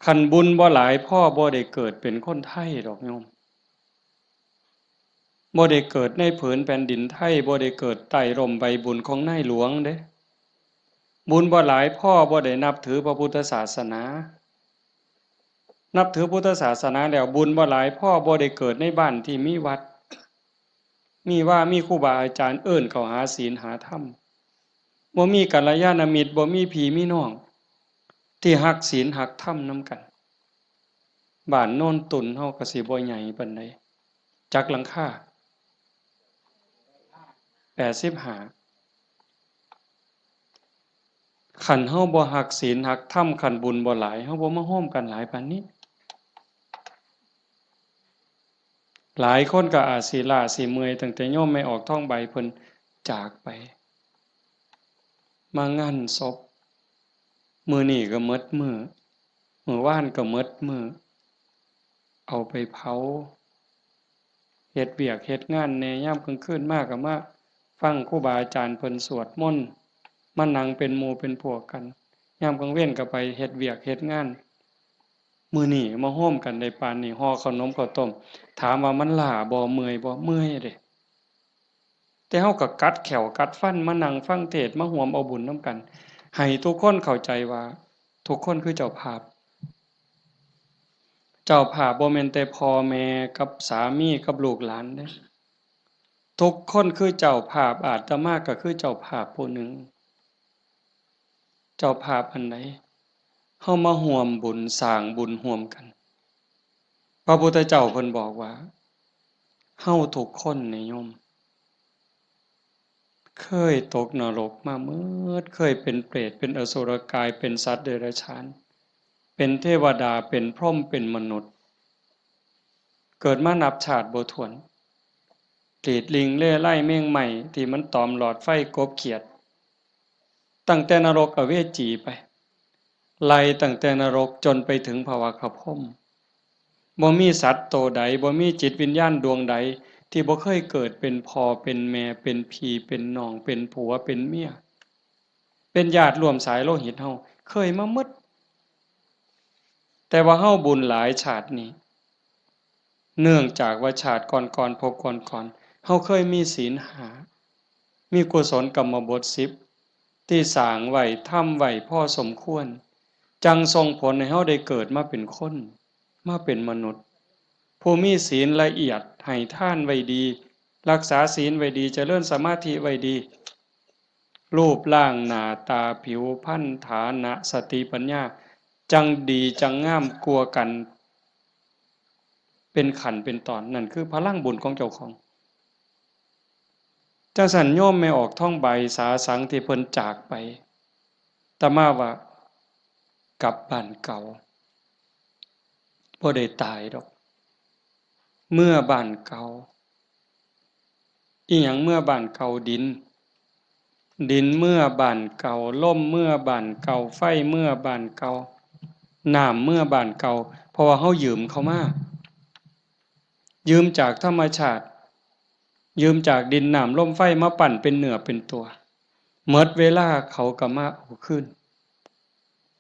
คันบุญบ่หลายพ่อบ่ได้เกิดเป็นคนไทยดอกโยมบ่ได้เกิดในผืนแผ่นดินไทยบ่ได้เกิดใต้ร่มใบบุญของนายหลวงเด้บุญบ่หลายพ่อบ่ได้นับถือพระพุทธศาสนานับถือพุทธศาสนาแล้วบุญบ่หลายพ่อบ่ได้เกิดในบ้านที่มีวัดมีครูบาอาจารย์เอิ้นเข้าหาศีลหาธรรมบ่มีกัลยาณมิตรบ่มีพี่มีน้องที่รักศีลรักธรรมนำกันบ้านโน่นตุนเฮาก็สิบ่ใหญ่ปานใดจักหลังคา85คันเฮาบ่รักศีลรักธรรมคันบุญบ่หลายเฮาบ่มาโฮมกันหลายปานนี้หลายคนก็อาจสิล้าสิเมื่อยตั้งแต่โยมไม่ออกท้องใบเพิ่นจากไปมางานศพมื้อนี้ก็หมดมื้อวานก็หมดมื้อเอาไปเผาเฮ็ดเวียกเฮ็ดงานแหน่ยามกลางคืนมาก็มาฟังครูบาอาจารย์เพิ่นสวดมนต์มานั่งเป็นหมู่เป็นพวกกันยามกลางเว้นก็ไปเฮ็ดเวียกเฮ็ดงานมื้อนี้มาร่วมกันได้ปานนี้ห่อขนมข้าวต้มถามว่ามันล้าบ่เมื่อยบ่เมื่อยเด้แต่เฮาก็กัดแขวกัดฟันมานั่งฟังเทศน์มาร่วมเอาบุญนำกันให้ทุกคนเข้าใจว่าทุกคนคือเจ้าภาพบ่แม่นแต่พ่อแม่กับสามีกับลูกหลานเด้ทุกคนคือเจ้าภาพอาตมาก็คือเจ้าภาพผู้หนึ่งเจ้าภาพอันใดเฮามาร่วมบุญสร้างบุญร่วมกันพระพุทธเจ้าเพิ่นบอกว่าเฮาทุกคนนี่โยมเคยตกนรกมาเมิดเคยเป็นเปรตเป็นอสุรกายเป็นสัตว์เดรัจฉานเป็นเทวดาเป็นพรหมเป็นมนุษย์เกิดมานับชาติบ่ถ้วนกรีดลิงเล่ไล่แมงใหม่ที่มันตอมหลอดไฟกบเขียดตั้งแต่นรกอเวจีไปไล่ตั้งแต่นรกจนไปถึงภวคพรหมบ่มีสัตว์โตใดบ่มีจิตวิญญาณดวงใดที่บ่เคยเกิดเป็นพ่อเป็นแม่เป็นพี่เป็นน้องเป็นผัวเป็นเมียเป็นญาติร่วมสายโลหิตเฮาเคยมาหมดแต่ว่าเฮาบุญหลายชาตินี้เนื่องจากว่าชาติก่อนๆพบก่อนๆเฮาเคยมีศีล5มีกุศลกรรมบท10ที่สร้างไว้ทำไว้พอสมควรจังส่งผลให้เฮาได้เกิดมาเป็นคนมาเป็นมนุษย์ผู้มีศีลละเอียดให้ทานไว้ดีรักษาศีลไว้ดีเจริญสมาธิไว้ดีรูปร่างหน้าตาผิวพรรณฐานะสติปัญญาจังดีจังงามกลัวกันเป็นขันเป็นตอนนั่นคือพลังบุญของเจ้าของจังสันโยมไม่ออกท่องใบสาสังที่เพิ่นจากไปแต่มาว่ากลับบ้านเก่าบ่ได้ตายดอกเมื่อบ้านเก่าอีหยังเมื่อบ้านเก่าดินเมื่อบ้านเก่าลมเมื่อบ้านเก่าไฟเมื่อบ้านเก่าน้ำเมื่อบ้านเก่าเพราะว่าเฮายืมเขามายืมจากธรรมชาติยืมจากดินน้ำลมไฟมาปั่นเป็นเนื้อเป็นตัวหมดเวลาเขาก็มาเอาคืน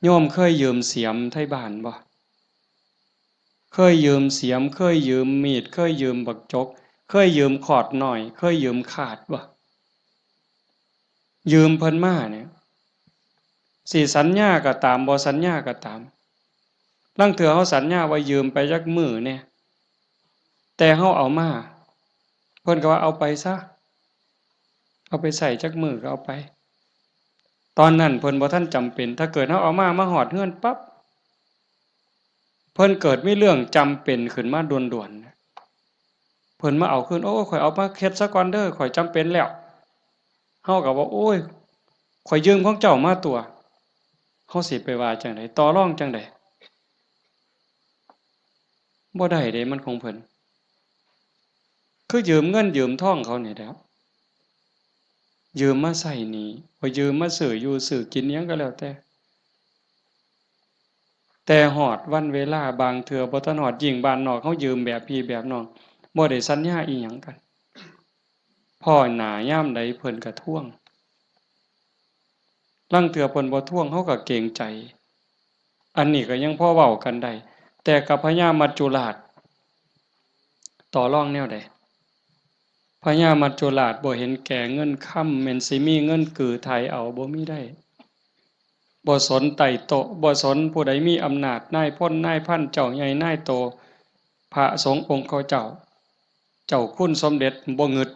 โยมเคยยืมเสียมไทบ้านบ่เคยยืมเสียมเคยยืมมีดเคยยืมบักจกเคยยืมขอดหน่อยเคยยืมขาดบ่ยืมเพิ่นมาเนี่ยสิสัญญาก็ตามบ่สัญญาก็ตามลางเทื่อเฮาสัญญาว่ายืมไปจักมื้อเนี่ยแต่เฮาเอามาเพิ่นก็ว่าเอาไปซะเอาไปใส่จักมื้อก็เอาไปตอนนั้นเพิ่นบ่ทันจำเป็นถ้าเกิดเฮาเอามาฮอดเฮือนปั๊บเพิ่นเกิดมีเรื่องจำเป็นขึ้นมาด่วนๆเพิ่นมาเอาคืนโอ้ข่อยเอามาเฮ็ดซะก่อนเด้อข่อยจำเป็นแล้วเฮาก็ว่าโอ้ยข่อยยืมของเจ้ามาตัวเฮาสิไปว่าจังได๋ต่อรองจังได๋บ่ได้เด้มันของเพิ่นคือยืมเงินยืมทองเขานี่แหละยืมมาใช้หนี้บ่ยืมมาซื้ออยู่ซื้อกินหยังก็แล้วแต่ แต่ฮอดวันเวลาบางเทื่อบ่ทันฮอดยิ่งบ้านนอกเฮายืมแบบพี่แบบน้องบ่ได้สัญญาอิหยังกันพ่อหน้ายามใดเพิ่นก็ทวงลางเทื่อเพิ่นบ่ทวงเฮาก็เกรงใจอันนี้ก็ยังพอเว้ากันได้แต่กับพญามัจจุราชต่อรองแนวใดพญามัจจุราชบ่เห็นแก่เงินค่ำแม่นสิมีเงินกือไทยเอาบ่มีได้บ่สนไต่โตะบ่สนผู้ใดมีอำนาจนายพลนายพันเจ้าใหญ่นายโตพระสงฆ์องค์เขาเจ้าคุณสมเด็จบ่งึด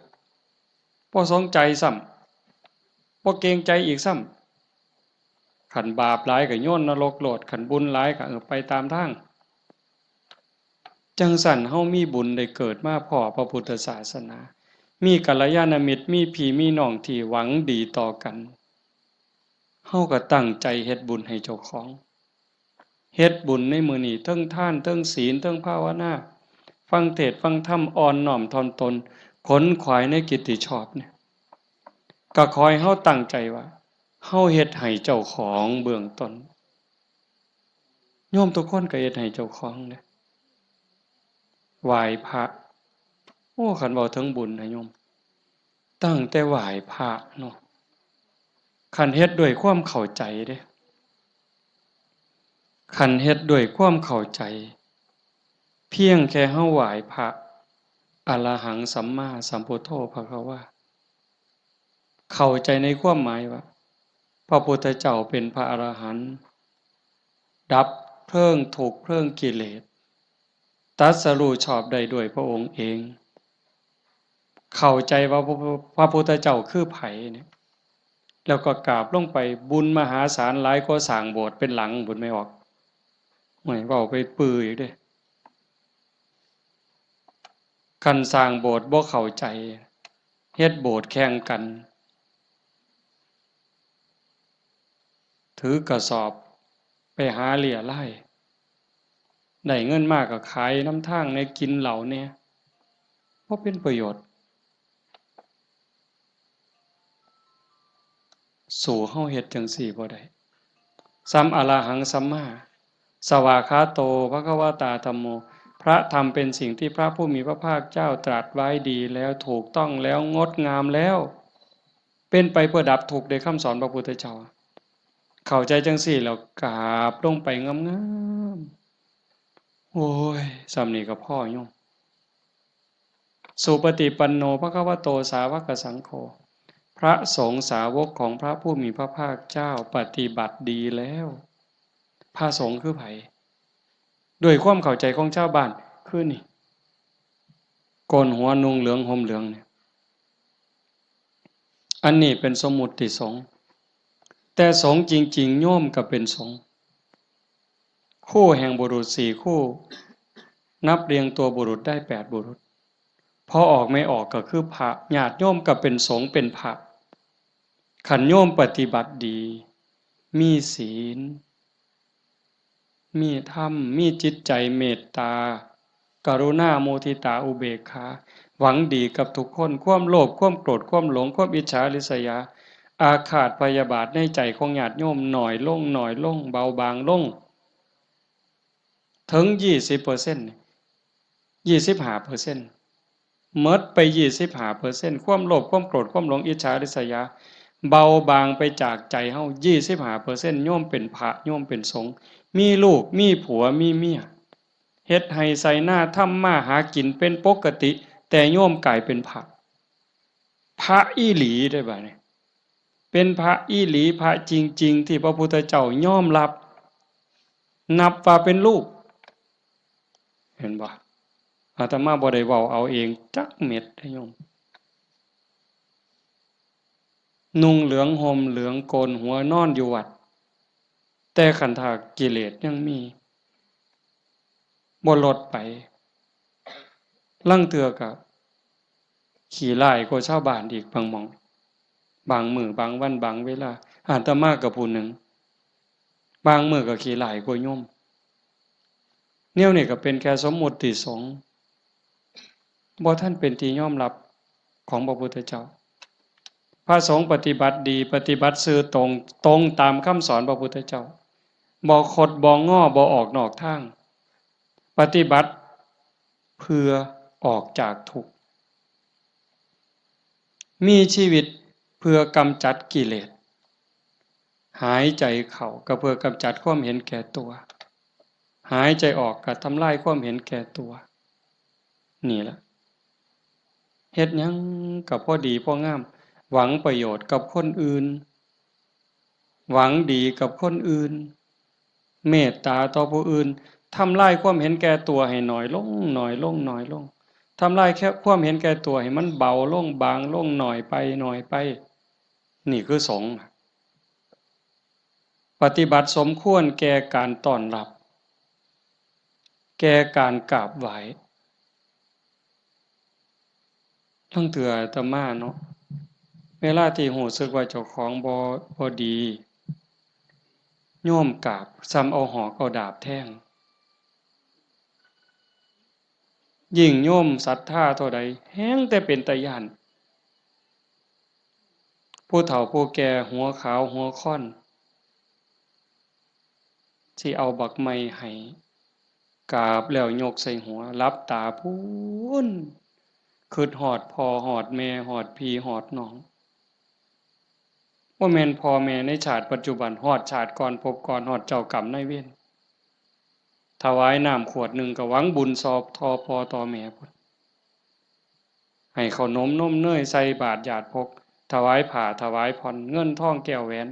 บ่สนใจซ้ำบ่เกรงใจอีกซ้ำขันบาปหลายก็โยนนรกโลดขันบุญหลายก็ไปตามทางจังสั่นเฮามีบุญได้เกิดมาพ้อพระพุทธศาสนามีกัลยาณมิตรมีพี่มีน้องที่หวังดีต่อกันเฮาก็ตั้งใจเฮ็ดบุญให้เจ้าของเฮ็ดบุญในมื้อนี้เทิงทานเทิงศีลเทิงภาวนาฟังเทศน์ฟังธรรมอ่อนน้อมถ่อมตนขนขวายในกิตติชอบเนี่ยก็ขอให้เฮาตั้งใจว่าเฮาเฮ็ดให้เจ้าของเบื้องต้นโยมทุกคนก็เฮ็ดให้เจ้าของเด้ไหว้พระโอ้คันเว้าถึงบุญนะโยมตั้งแต่ไหว้พระเนาะคันเฮ็ดด้วยความเข้าใจเด้คันเฮ็ดด้วยความเข้าใจเพียงแค่เฮาไหว้พระอรหังสัมมาสัมพุทโธภควาเข้าใจในความหมายว่าพระพุทธเจ้าเป็นพระอรหันต์ดับเพลิงทุกข์เพลิงกิเลสตรัสรู้ชอบได้ด้วยพระองค์เองเข้าใจว่าพระพุทธเจ้าคือไผเนี่ยแล้วก็กราบลงไปบุญมหาศาลหลายกว่าสร้างโบสถ์เป็นหลังบุญไม่ออกไม่เว้าไปปื้ออีกเด้คันสร้างโบสถ์บ่เข้าใจเฮ็ดโบสถ์แข่งกันถือกระสอบไปหาเหลี่ยไล่ได้เงินมากก็ขายน้ำทางในกินเหล้าเนี่ยบ่เป็นประโยชน์สู่เฮาเฮ็ดจังซี่บ่ได้สัมอะระหังสัมมาสวากขาโตภควตาธัมโมพระธรรมเป็นสิ่งที่พระผู้มีพระภาคเจ้าตรัสไว้ดีแล้วถูกต้องแล้วงดงามแล้วเป็นไปเพื่อดับทุกข์ในคำสอนพระพุทธเจ้าเข้าใจจังซี่แล้วกราบลงไปงามๆโอ้ยสำนี้ก็พ่อโยมสุปฏิปันโนภควโตสาวกสังโฆพระสงฆ์สาวกของพระผู้มีพระภาคเจ้าปฏิบัติดีแล้วพระสงฆ์คือไผด้วยความเข้าใจของชาวบ้านคือนี่โกนหัวนุ่งเหลืองห่มเหลืองเนี่ยอันนี้เป็นสมมุติสงฆ์แต่สงฆ์จริงๆโยมก็เป็นสงฆ์คู่แห่งบุรุษ4คู่นับเรียงตัวบุรุษได้8บุรุษพอออกไม่ออกก็คือพระญาติโยมก็เป็นสงฆ์เป็นพระขันโยมปฏิบัติดีมีศีลมีธรรมมีจิตใจเมตตากรุณาโมทิตาอุเบกขาหวังดีกับทุกคนความโลภความโกรธความหลงความอิจฉาริษยาอาฆาตพยาบาทในใจของญาติโยมหน่อยลงหน่อยลงเบาบางลงถึง20% 25%หมดไป25%ความโลภความโกรธความหลงอิจฉาริษยาเบาบางไปจากใจเฮา25%โยมเป็นพระโยมเป็นสงฆ์มีลูกมีผัวมีเมียเฮ็ดให้ใส่หน้าทำมาหากินเป็นปกติแต่โยมกลายเป็นพระอีหลีได้บ่เนี่ยเป็นพระอีหลีพระจริงๆที่พระพุทธเจ้ายอมรับนับว่าเป็นลูกเห็นบ่อาตมาบ่ได้เว้าเอาเองจักเม็ดให้โยมนุ่งเหลืองห่มเหลืองโกนหัวนอนอยู่วัดแต่ขันธากิเลสยังมีบ่ลดไปลังเทื่อก็ขี้ร้ายกว่าชาวบ้านอีกบางหม้องบางมื้อบางวันบางเวลาอาตมาก็ผู้หนึ่งบางมื้อก็ขี้ร้ายกว่าโยมแนวนี้ก็เป็นแค่สมมุติสงฆ์บ่ทันเป็นที่ยอมรับของพระพุทธเจ้าพระสงฆ์ปฏิบัติดีปฏิบัติซื่อตรงตามคำสอนพระพุทธเจ้า บ่คดบ่ง้อบ่ออกนอกทางปฏิบัติเพื่อออกจากทุกข์มีชีวิตเพื่อกำจัดกิเลสหายใจเข้าก็เพื่อกำจัดความเห็นแก่ตัวหายใจออกก็ทำลายความเห็นแก่ตัวนี่แหละเฮ็ดหยังก็พอดีพองามหวังประโยชน์กับคนอื่นหวังดีกับคนอื่นเมตตาต่อผู้อื่นทำลายความเห็นแก่ตัวให้น้อยลงน้อยลงน้อยลงทำลายแค่ความเห็นแก่ตัวให้มันเบาลงบางลงหน่อยไปหน่อยไปนี่คือสงฆ์ปฏิบัติสมควรแก่การต้อนรับแก่การกราบไหว้ทั้งเถื่ออาตมาเนาะเวลาที่รู้สึกว่าเจ้าของบ่ดีโยมกราบซ้ำเอาหอกเอาดาบแทงยิ่งโยมศรัทธาเท่าใดแฮงแต่เป็นตาย้านผู้เฒ่าผู้แก่หัวขาวหัวค่อนสิเอาบักไม้ให้กราบแล้วยกใส่หัวหลับตาพูนคิดฮอดพ่อฮอดแม่ฮอดพี่ฮอดน้องบ่แม่นพ่อแม่ในชาติปัจจุบันฮอดชาติก่อนภพก่อนฮอดเจ้ากรรมนายเวรถวายน้ำขวดหนึ่งก็หวังบุญสอบทอพ่อต่อแม่พุ่นให้ขนมนมเนยใส่บาตรญาติพกถวายผ้าถวายผ่อนเงินทองแก้วแหวน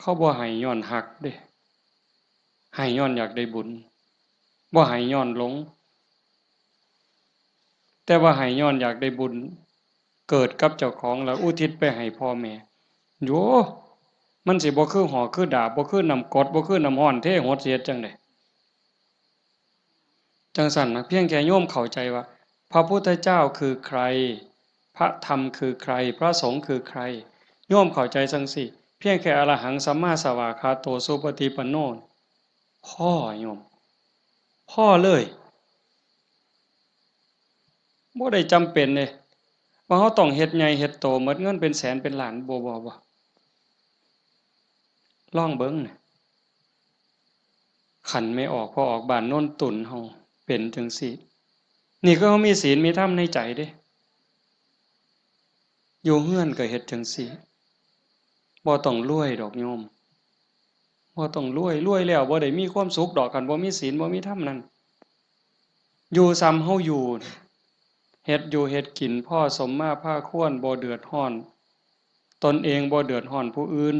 เขาบ่ให้ย้อนฮักเด้ให้ย้อนอยากได้บุญบ่ให้ย้อนหลงแต่ว่าให้ย้อนอยากได้บุญเกิดกับเจ้าของแล้วอุทิศไปให้พ่อแม่โยมันสิบ่คือหอกคือดาบบ่คือน้ำกรดบ่คือน้ำร้อนเทหดเสียจังได๋จังซั่นนะเพียงแค่โยมเข้าใจว่าพระพุทธเจ้าคือใครพระธรรมคือใครพระสงฆ์คือใครโยมเข้าใจจังสิเพียงแค่อรหังสัมมาสัมพุทธโตสุปฏิปันโนพ่อโยมพ่อเลยบ่ได้จำเป็นเด้ว่าเราต้องเฮ็ดใหญ่เฮ็ดโตหมดเงินเป็นแสนเป็นล้านบ่ลองเบิ่งน่ะขันไม่ออกพอออกบ้านโน้นตุ่นเฮาเป็นจังซี่นี่คือเฮามีศีลมีธรรมในใจเด้อยู่เฮือนก็เฮ็ดจังซี่บ่ต้องรวยดอกโยมบ่ต้องรวยแล้วบ่ได้มีความสุขดอกคันบ่มีศีลบ่มีธรรมนั่นอยู่ซ้ำเฮาอยู่เฮ็ดอยู่เฮ็ดกินพ่อสมมาพาควรบ่เดือดร้อนตนเองบ่เดือดร้อนผู้อื่น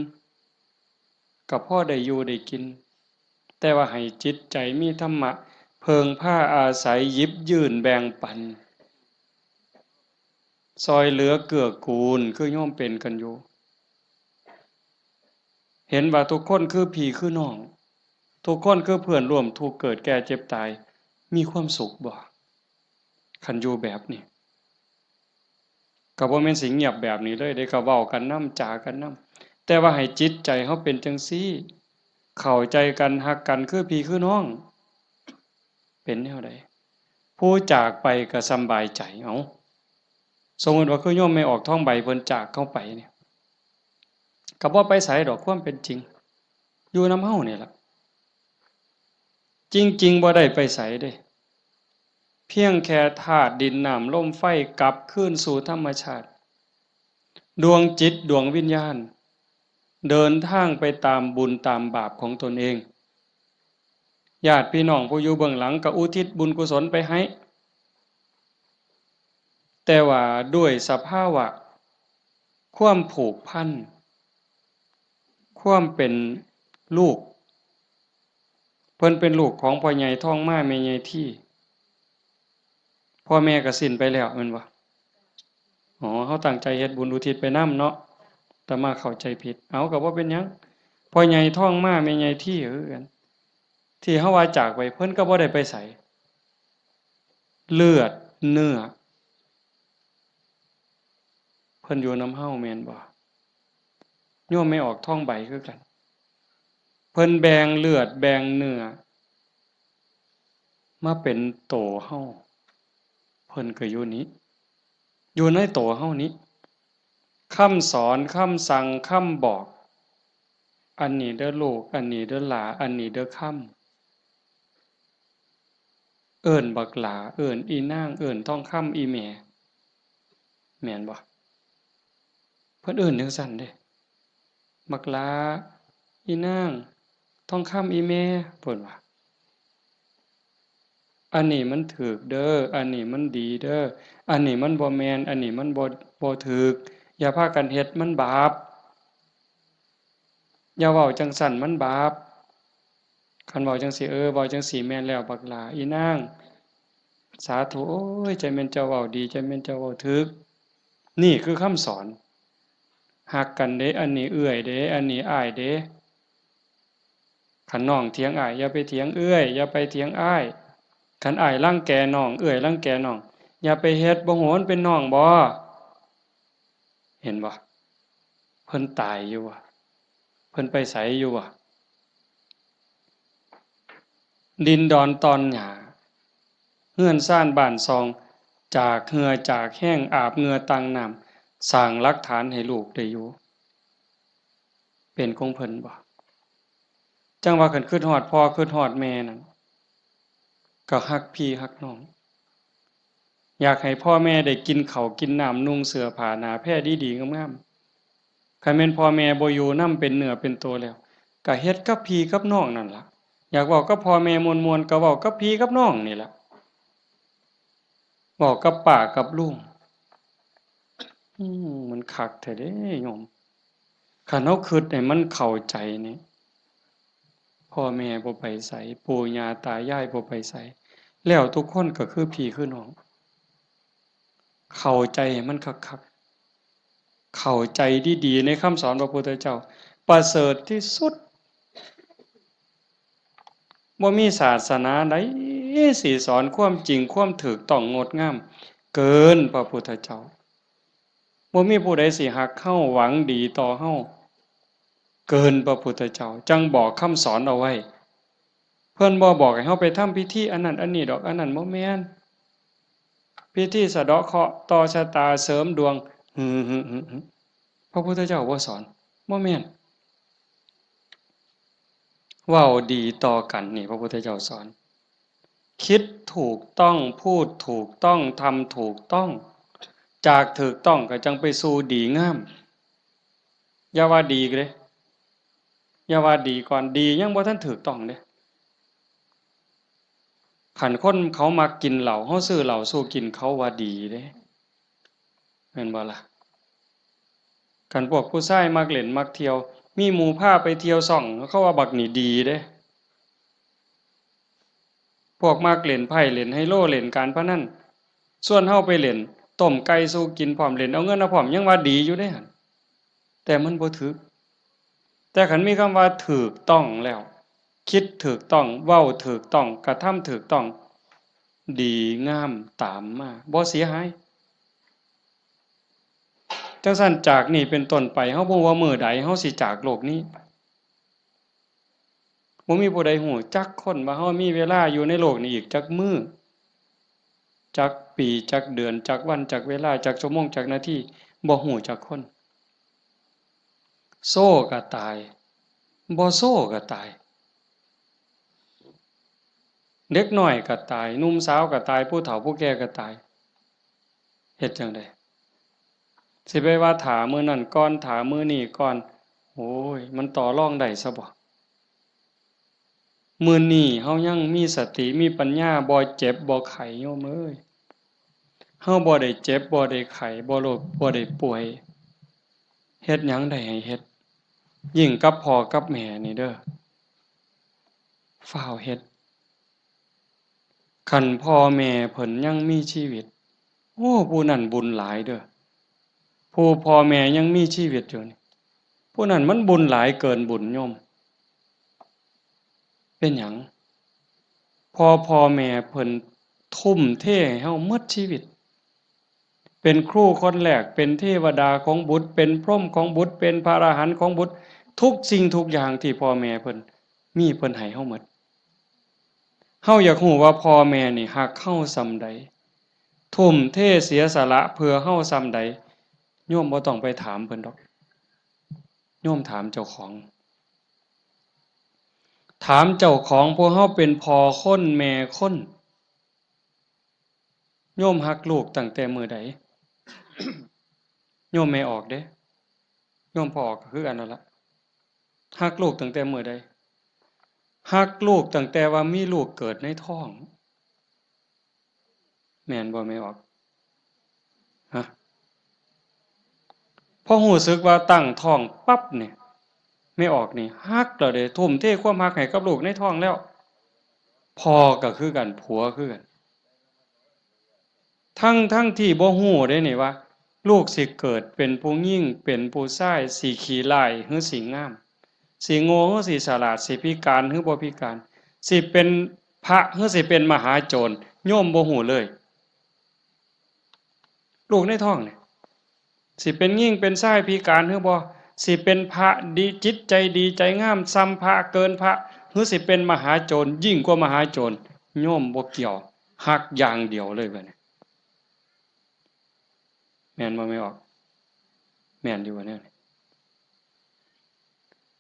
ก็พอได้อยู่ได้กินแต่ว่าให้จิตใจมีธรรมะเพิงผ้าอาศัยหยิบยื่นแบ่งปันซอยเหลือเกื้อกูลคือโยมเป็นกันอยู่เห็นว่าทุกคนคือพี่คือน้องทุกคนคือเพื่อนร่วมทุกข์เกิดแก่เจ็บตายมีความสุขบ่คันอยู่แบบนี้ก็บ่แม่นสิเงียบแบบนี้เลยได้ก็เว้ากันนำจากันนำแต่ว่าให้จิตใจเฮาเป็นจังซี่เข้าใจกันฮักกันคือพี่คือน้องเป็นแนวใดผู้จากไปก็สำบายใจเอาสมมุติว่าคือโยมไม่ออกท้องใบเพิ่นจากเข้าไปเนี่ยก็บ่ไปไสดอกความเป็นจริงอยู่นำเฮานี่ล่ะจริงๆบ่ได้ไปไสเด้เพียงแค่ธาตุดินน้ำลมไฟกลับคืนสู่ธรรมชาติดวงจิตดวงวิญญาณเดินทางไปตามบุญตามบาปของตนเองญาติพี่น้องผู้อยู่เบื้องหลังก็อุทิศบุญกุศลไปให้แต่ว่าด้วยสภาวะความผูกพันความเป็นลูกเพิ่นเป็นลูกของพ่อใหญ่ท้องมาแม่ใหญ่ที่พ่อแม่ก็สิ้นไปแล้วแม่นบ่อ๋อเฮาตั้งใจเฮ็ดบุญอุทิศไปนำเนาะแต่มาเข้าใจผิดเอาก็บ่เป็นหยังพ่อใหญ่ท้องมาแม่ใหญ่ที่คือกันที่เฮาว่าจากไปเพิ่นก็บ่ได้ไปไสเลือดเนื้อเพิ่นอยู่นำเฮาแม่นบ่โยมไม่ออกท้องใบคือกันเพิ่นแบ่งเลือดแบ่งเนื้อมาเป็นโตเฮาเพิ่นก็อยู่นี้อยู่ในโตเฮานี้คำสอนคำสั่งคำบอก อันนี้เด้อลูกอันนี้เด้อหลาอันนี้เด้อค่ำเอิ้นบักหลาเอิ้นอีนางเอิ้นทองคำอีแม่แม่นบ่เพิ่นเอิ้นจั่งซั้นเด้บักหลาอีนางทองคำอีแม่เพิ่นว่าอันนี้มันถูกเด้ออันนี้มันดีเด้ออันนี้มันบ่แม่นอันนี้มันบ่ถูกอย่าพากันเฮ็ดมันบาปอย่าเว้าจั่งซั้นมันบาปคันเว้าจังซี้เว้าจังซี้แม่นแล้วบักหลาอีนางสาธุโอ้ยใจแม่นเจ้าเว้าดีใจแม่นเจ้าเว้าถูกนี่คือคำสอนฮักกันเด้อันนี้เอื้อยเด้อันนี้อ้ายเด้คันน้องเถียงอ้ายอย่าไปเถียงเอื้อยอย่าไปเถียงอ้ายคันอ้ายรังแกน้องเอื้อยรังแกน้องอย่าไปเฮ็ดบ่โหนเป็นน้องบ่เห็นบ่เพิ่นตายอยู่ว่ะเพิ่นไปไสอยู่ว่ะดินดอนตอนหญ้าเฮือนซ่านบ้านซองจากเหงื่อจากแห้งอาบเหงื่อตังน้ำสร้างหลักฐานให้ลูกได้อยู่เป็นของเพิ่นบ่จังว่าคันคิดฮอดพ่อคิดฮอดแม่นั่นก็ฮักพี่ฮักน้องอยากให้พ่อแม่ได้กินข้าวกินน้ำนุ่งเสื้อผ้าหน้าแพรดีๆงามๆคันแม่นพ่อแม่บ่อยู่นำเป็นเนื้อเป็นตัวแล้วก็เฮ็ดกับพี่กับน้องนั่นล่ะอยากเว้ากับพ่อแม่ม่วนๆก็เว้ากับพี่กับน้องนี่ล่ะเว้ากับป้ากับลุงมันคักแท้เด้โยมคันเฮาคิดให้มันเข้าใจนี่พ่อแม่บ่ไปไสปู่ย่าตายายบ่ไปไสแล้วทุกคนก็คือพี่คือน้องเข้าใจให้มันคักๆเข้าใจดีๆในคำสอนพระพุทธเจ้าประเสริฐที่สุดบ่มีศาสนาใดสิสอนความจริงความถูกต้องงดงามเกินพระพุทธเจ้าบ่มีผู้ใดสิรักเฮาหวังดีต่อเฮาเกินพระพุทธเจ้าจังบอกคำสอนเอาไว้เพิ่นบ่บอกให้เฮาไปทำพิธีอันนั้นอันนี้ดอกอันนั้นบ่แม่นพิธีสะเดาะเคราะห์ต่อชะตาเสริมดวงฮึพระพุทธเจ้าบ่สอนบ่แม่นเว้าดีต่อกันนี่พระพุทธเจ้าสอนคิดถูกต้องพูดถูกต้องทำถูกต้องจากถูกต้องก็จังไปสู่ดีงามอย่าว่าดีเด้อย่าว่าดีก่อนดียังบ่ทันถูกต้องเด้คันคนเขามักกินเหล้าเฮาซื้อเหล้าสู่กินเขาว่าดีเด้แม่นบ่ล่ะคันพวกผู้ชายมักเล่นมักเที่ยวมีหมู่พาไปเที่ยวซ่องเขาว่าบักนี่ดีเด้พวกมักเล่นไพ่เล่นไฮโลเล่นการพนันส่วนเฮาไปเล่นต้มไก่สู่กินพร้อมเล่นเอาเงินเอาพร้อมยังว่าดีอยู่เด้หั่นแต่มันบ่ถูกแต่คันมีคำว่าถูกต้องแล้วคิดถูกต้องเว้าถูกต้องกระทำถูกต้องดีงามตามมาบ่เสียหายจังซั่นจากนี้เป็นต้นไปเฮาบ่ว่ามื้อใดเฮาสิจากโลกนี้บ่มีผู้ใดฮู้จักคนว่าเฮามีเวลาอยู่ในโลกนี้อีกจักมื้อจักปีจักเดือนจักวันจักเวลาจักชั่วโมงจักนาทีบ่ฮู้จักคนโซ่ก็ตายบ่โซ่ก็ตายเด็กน้อยก็ตายหนุ่มสาวก็ตายผู้เฒ่าผู้แก่ก็ตายเฮ็ดจั่งใดสิไปว่าท่ามื้อนั้นก่อนท่ามื้อนี้ก่อนโอ้ยมันต่อรองได้ซะบ่มื้อนี้เฮายังมีสติมีปัญญาบ่เจ็บบ่ไข้โยมเอ้ยเฮาบ่ได้เจ็บบ่ได้ไข้บ่โรคบ่ได้ป่วยเฮ็ดหยังได้ให้เฮ็ดยิ่งกับพ่อกับแม่นี่เด้อฟ้าวเฮ็ดคันพ่อแม่เพิ่นยังมีชีวิตโอ้ผู้นั้นบุญหลายเด้อผู้พ่อแม่ยังมีชีวิตอยู่นี่ผู้นั้นมันบุญหลายเกินบุญโยมเป็นหยังพ่อแม่เพิ่นทุ่มเทให้เฮาหมดชีวิตเป็นครูคนแรกเป็นเทวดาของบุตรเป็นพรหมของบุตรเป็นพระอรหันต์ของบุตรทุกสิ่งทุกอย่างที่พ่อแม่เพิ่นมีเพิ่นให้เฮาหมดเฮาอยากรู้ว่าพ่อแม่นี่รักเฮาส่ำใดทุ่มเทเสียสละเพื่อเฮาส่ำใดโยมบ่ต้องไปถามเพิ่นดอกโยมถามเจ้าของ ถามเจ้าของพวกเฮาเป็นพ่อคนแม่คนโยมฮักลูกตั้งแต่มื้อใดโยมไม่ออกเด้โยมพอออกก็คือกันนั่นล่ะฮักลูกตั้งแต่มื้อใดฮักลูกตั้งแต่ว่ามีลูกเกิดในท้องแม่นบ่ไม่ออกฮะพอรู้สึกว่าตั้งท้องปั๊บนี่ไม่ออกนี่ฮักแล้วเด้ทุ่มเทความฮักให้กับลูกในท้องแล้วพ่อก็คือกันผัวคือกันทั้งที่บ่ฮู้เด้นี่ว่าลูกสิเกิดเป็นผู้หญิงเป็นผู้ชายสิขี้ร้ายหรือสิงามสิโง่หรือสิฉลาดสิพิการหรือบ่พิการสิเป็นพระหรือสิเป็นมหาโจรโยมบ่ฮู้เลยลูกในท้องนี่สิเป็นหญิงเป็นชายพิการหรือบ่สิเป็นพระดีจิตใจดีใจงามซ้ำพระเกินพระหรือสิเป็นมหาโจรยิ่งกว่ามหาโจรโยมบ่เกี่ยวฮักอย่างเดียวเลยบัดนี้แม่นบ่ไม่ออกแม่นอยู่บ่แนวนี้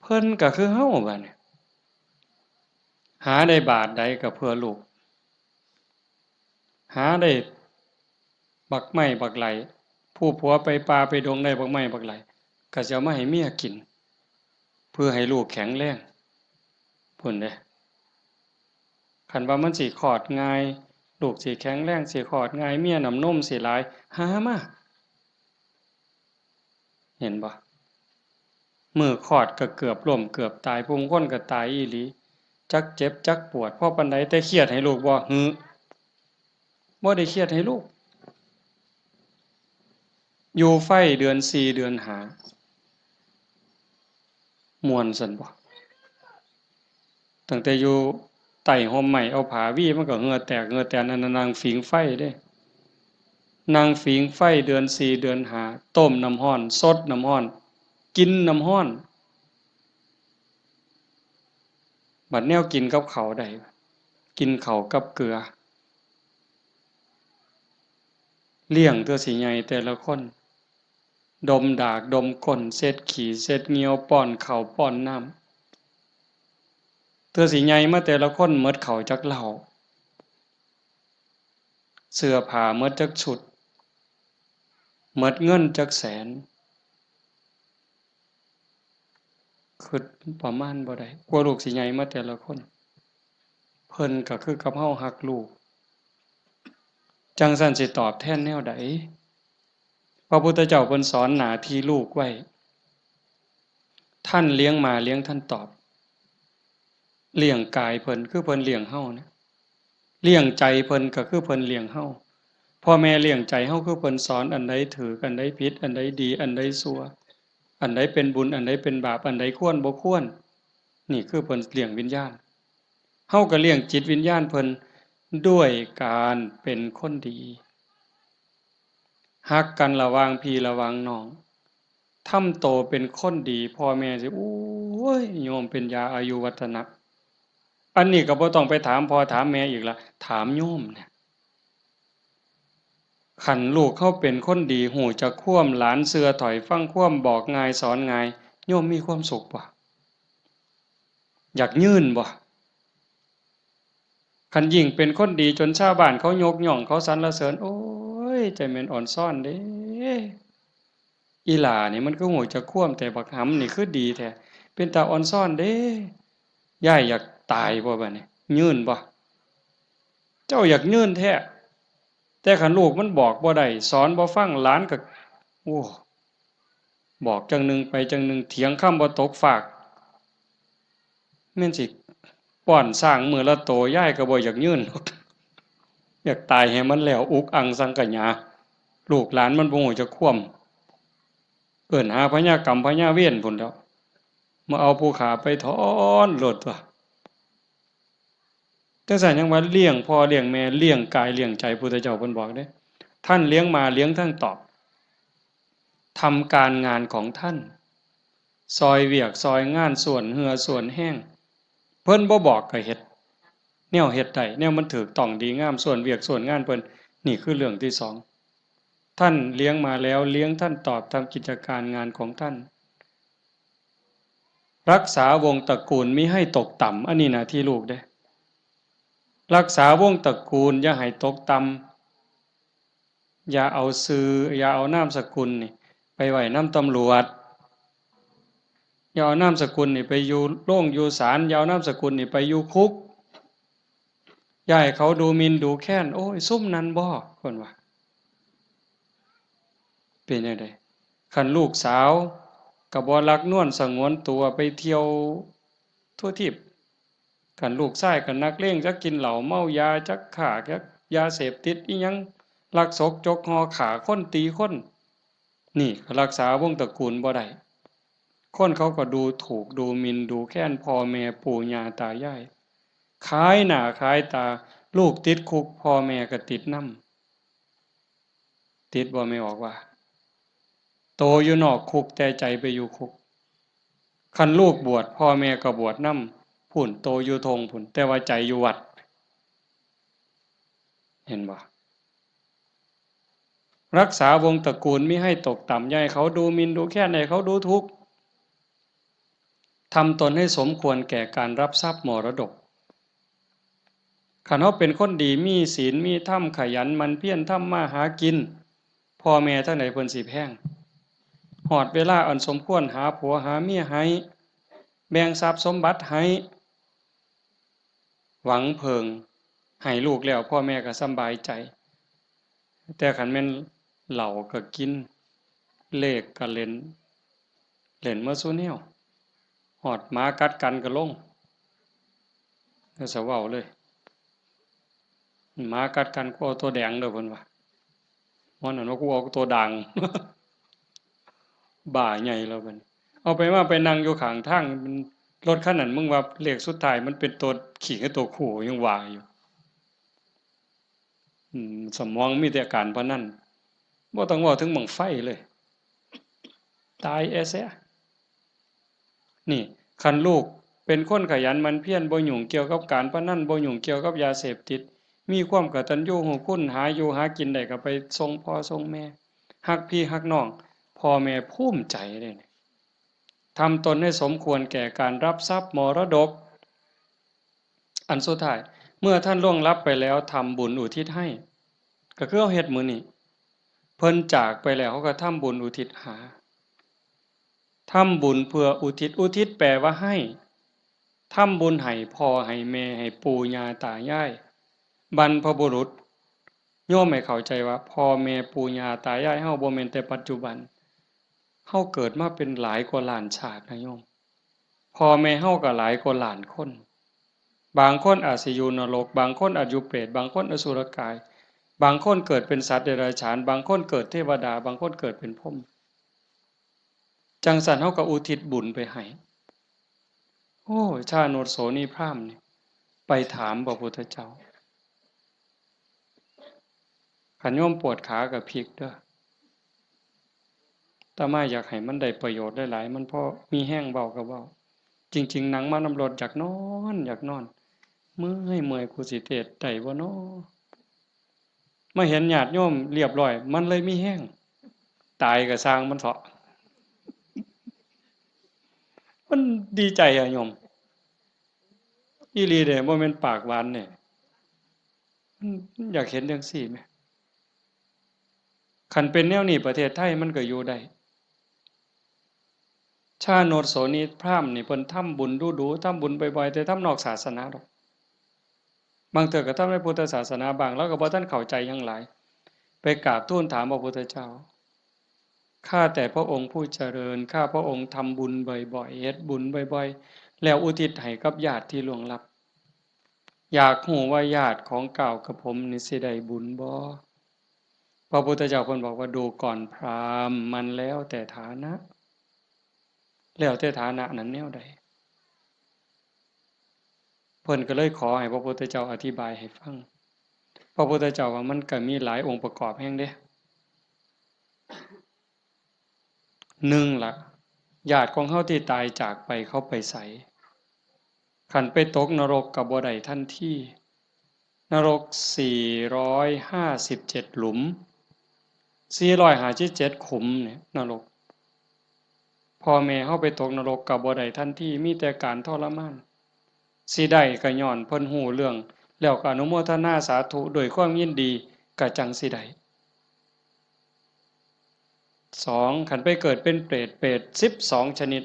เพิ่นก็คือเฮาบัดนี้หาได้บาทใดก็เพื่อลูกหาได้บักไม้บักไหลผู้ผัวไปป่าไปดงได้บักไม้บักไหลก็สิเอามาให้เมียกินเพื่อให้ลูกแข็งแรงพุ่นเด้คันว่ามันสิคลอดง่ายลูกสิแข็งแรงสิคลอดง่ายเมียน้ำนมสิหลายหามาเห็นบ่มื้อคลอดก็เกือบล้มเกือบตายผู้คนก็ตายอีหลีจักเจ็บจักปวดเพราะปานใดแต่เครียดให้ลูกบ่บ่ได้เครียดให้ลูกอยู่ไฟเดือน4เดือน5ม่วนซั่นบ่ตั้งแต่อยู่ใต้ร่มไม้เอาผ้าวี่มันก็เหงื่อแตกเหงื่อแตนอันนั้นนั่งฝิงไฟเด้นั่งฝิงไฟเดือน4เดือน5ต้มน้ำร้อนสดน้ำร้อนกินน้ำร้อนบัดแนวกินกับข้าวได้กินข้าวกับเกลือเลี้ยงเทื่อสิใหญ่แต่ละคนดมดากดมก้นเช็ดขี้เช็ดเหงียวป้อนข้าวป้อนน้ำเทื่อสิใหญ่มาแต่ละคนหมดข้าวจักเหล้าเสื้อผ้าหมดจักชุดหมดเงินจักแสนคิดประมาณบ่ได้กว่าลูกสิใหญ่มาแต่ละคนเพิ่นก็คือกับเฮาฮักลูกจังซั่นสิตอบแทนแนวใดพระพุทธเจ้าเพิ่นสอนหน้าที่ลูกไว้ท่านเลี้ยงมาเลี้ยงท่านตอบเลี้ยงกายเพิ่นคือเพิ่นเลี้ยงเฮานะเลี้ยงใจเพิ่นก็คือเพิ่นเลี้ยงเฮาพ่อแม่เลี้ยงใจเฮาคือเพิ่นสอนอันใดถูกอันใดผิดอันใดดีอันใดชั่วอันใดเป็นบุญอันใดเป็นบาปอันใดควรบ่ควรนี่คือเพิ่นเลี้ยงวิญญาณเฮาก็เลี้ยงจิตวิญญาณเพิ่นด้วยการเป็นคนดีฮักกันระหว่างพี่ระหว่างน้องทำโตเป็นคนดีพ่อแม่สิโอ้ยโยมเป็นยาอายุวัฒนะอันนี้ก็บ่ต้องไปถามพ่อถามแม่อีกละถามโยมเนี่ยขันลูกเขาเป็นคนดีหูจักคว่ำหลานเสือถอยฟังคว่ำบอกง่ายสอนง่ายโยมมีความสุขบ่อยากยืนบ่ขันยิ่งเป็นคนดีจนชาวบ้านเขายกย่องเขาสรรเสริญโอ้ยใจแม่นอ่อนซ่อนเด้อีหล่านี่มันก็หูจักคว่ำแต่บักหำนี่คือดีแท้เป็นตาอ่อนซ่อนเด้ย่ายอยากตายบ่บัดนี้ยืนบ่เจ้าอยากยืนแท้แต่ขันลูกมันบอกบ่ได้สอนบ่ฟังหลานก็โอ้บอกจังหนึ่งไปจังหนึ่งเถียงคำบ่ตกฟากแม่นสิป้อนสร้างมือละโตย่ายก็บ่อยากยืนอยากตายให้มันแล้วอุกอังสังกะหยาลูกหลานมันบ่ฮู้จักคว่ำเอิ้นหาพญากรรมพญาเวรพุ่นแล้วมาเอาผู้ขาไปถอนโลดตัวจังซั่นยังว่าเลี้ยงพ่อเลี้ยงแม่เลี้ยงกายเลี้ยงใจพุทธเจ้าเพิ่นบอกเด้ท่านเลี้ยงมาเลี้ยงทั้งตอบทำการงานของท่านซอยเวียกซอยงานส่วนเหือส่วนแห้งเพิ่นบ่บอกก็เฮ็ดแนวเฮ็ดได้แนวมันถูกต้องดีงามส่วนเวียกส่วนงานเพิ่นนี่คือเรื่องที่สองท่านเลี้ยงมาแล้วเลี้ยงท่านตอบทำกิจการงานของท่าน รักษาวงตระกูลมิให้ตกต่ำอันนี้หน้าที่ลูกเด้รักษาวงตระกูลอย่าให้ตกต่ำอย่าเอาชื่ออย่าเอานามสกุลนี่ไปไว้นำตำรวจอย่าเอานามสกุลนี่ไปอยู่โรงอยู่ศาลอย่าเอานามสกุลนี่ไปอยู่คุกอย่าให้เขาดูหมิ่นดูแคลนโอ้ยซุ่มนั้นบ่เพิ่นว่าเป็นจังได๋คันลูกสาวก็บ่รักนวลสงวนตัวไปเที่ยวทั่วทิพย์คันลูกชายก็นักเลงจักกินเหล้าเมายาจักฆ่าจักยาเสพติดอิหยังลักศกจกหอฆ่าคนตีคนนี่ก็รักษาวงตระกูลบ่ได้คนเขาก็ดูถูกดูหมิ่นดูแคลนพ่อแม่ปู่ย่าตายายขายหน้าขายตาลูกติดคุกพ่อแม่ก็ติดนำติดบ่ไม่ออกว่าโตอยู่นอกคุกแต่ใจไปอยู่คุกคันลูกบวชพ่อแม่ก็บวชนำพุ่นโตอยู่ทงพุ่นแต่ว่าใจอยู่วัดเห็นบ่รักษาวงตระกูลมิให้ตกต่ำอย่าให้เขาดูหมิ่นดูแคลนให้เขาดูทุกข์ทำตนให้สมควรแก่การรับทรัพย์มรดกคันเฮาเป็นคนดีมีศีลมีธรรมขยันหมั่นเพียรทำมาหากินพ่อแม่ทั้งหลายเพิ่นสิแพงฮอดเวลาอันสมควรหาผัวหาเมียให้แบ่งทรัพย์สมบัติให้หวังเพิงให้ลูกแล้วพ่อแม่ก็สำบายใจแต่คันแม่นเหล้าก็กินเลขก็เล่นเล่นมาซุแนวฮอดหมากัดกันก็ลงแล้วสิเว้าเลยหมากัดกันกูเอาตัวแดงเด้อเพิ่นว่ามันนั่นว่ากูเอาตัวด่าง บ่าใหญ่แล้วบัดนี้เอาไปว่าไปนั่งอยู่ข้างทางมันรถคันนั้นมึงว่าเลขสุดท้ายมันเป็นตัวขี่กับตัวคู่ยังว่าอยู่สมองมีแต่การพนันบ่ต้องเว้าถึงบั้งไฟเลยตายแอแซะนี่คันลูกเป็นคนขยันหมั่นเพียรบ่ยุ่งเกี่ยวกับการพนันบ่ยุ่งเกี่ยวกับยาเสพติดมีความกตัญญูรู้คุณหาอยู่หากินได้ก็ไปส่งพ่อส่งแม่ฮักพี่ฮักน้องพ่อแม่ภูมิใจเด้นี่ทำตนให้สมควรแก่การรับทรัพย์มรดกอันสุดท้ายเมื่อท่านล่วงลับไปแล้วทำบุญอุทิศให้ก็คือเอาเฮ็ดมื้อนี้เพิ่นจากไปแล้วเขาก็ทำบุญอุทิศหาทำบุญเพื่ออุทิศอุทิศแปลว่าให้ทำบุญให้พ่อให้แม่ให้ปู่ย่าตายายบรรพบุรุษโยมให้เข้าใจว่าพ่อแม่ปู่ย่าตายายเฮาบ่แม่นแต่ปัจจุบันเฮาเกิดมาเป็นหลายกว่าล้านชาตินะโยมพ่อแม่เฮาก็หลายกว่าล้านคนบางคนอาจสิอยู่นรกบางคนอาจอยู่เปรตบางคนอสุรกายบางคนเกิดเป็นสัตว์เดรัจฉานบางคนเกิดเทวดาบางคนเกิดเป็นพรหมจังสันเฮาก็อุทิศบุญไปให้โอ้ชาโนดโสนีพราหมณ์นี่ไปถามพระพุทธเจ้าขันโยมปวดขากับพริกเด้อแต่มาอยากให้มันได้ประโยชน์หลายๆมันพอมีแห้งเบาก็เบาจริงๆหนังมานำรดอยากนอนอยากนอนเมื่อยกูสิเทศได้บ่น้อมาเห็นญาติโยมเรียบร้อยมันเลยมีแห้งตายก็สร้างมันเถาะมันดีใจอะโยมอีหลีเด้บ่แม่นปากหวานเนี่ยมันอยากเห็นจังซี่แหมคันเป็นแนวนี้ประเทศไทยมันก็อยู่ได้ชาโนดโสนีพราหมณ์นี่เพิ่นทำบุญดูๆทำบุญบ่อยๆแต่ทำนอกศาสนาดอกบางเทื่อก็ทำในพุทธศาสนาบางแล้วก็บ่ทันเข้าใจหยังหลายไปกราบทูลถามพระพุทธเจ้าข้าแต่พระองค์ผู้เจริญข้าพระองค์ทำบุญบ่อยๆเฮ็ดบุญบ่อยๆแล้วอุทิศให้กับญาติที่ล่วงลับอยากรู้ว่าญาติของเก่ากับผมนี่สิได้บุญบ่พระพุทธเจ้าเพิ่นบอกว่าดูก่อนพราหมณ์มันแล้วแต่ฐานะแล้วแต่ฐานะนั้นแนวใดเพิ่นก็เลยขอให้พระพุทธเจ้าอธิบายให้ฟังพระพุทธเจ้าว่ามันก็มีหลายองค์ประกอบแห่งเด้1ล่ะญาติของเฮาที่ตายจากไปเขาไปไสคันไปตกนรกก็บ่ได้ทันทีนรก457หลุม457ขุมเนี่ยนรก พ่อแม่เฮาไปตกนรกก็บ่ได้ทันทีมีแต่การทรมานสิได้ก็ย้อนเพิ่นฮู้เรื่องแล้วก็อนุโมทนาสาธุด้วยความยินดีก็จังสิได้2คันไปเกิดเป็นเปรต12ชนิด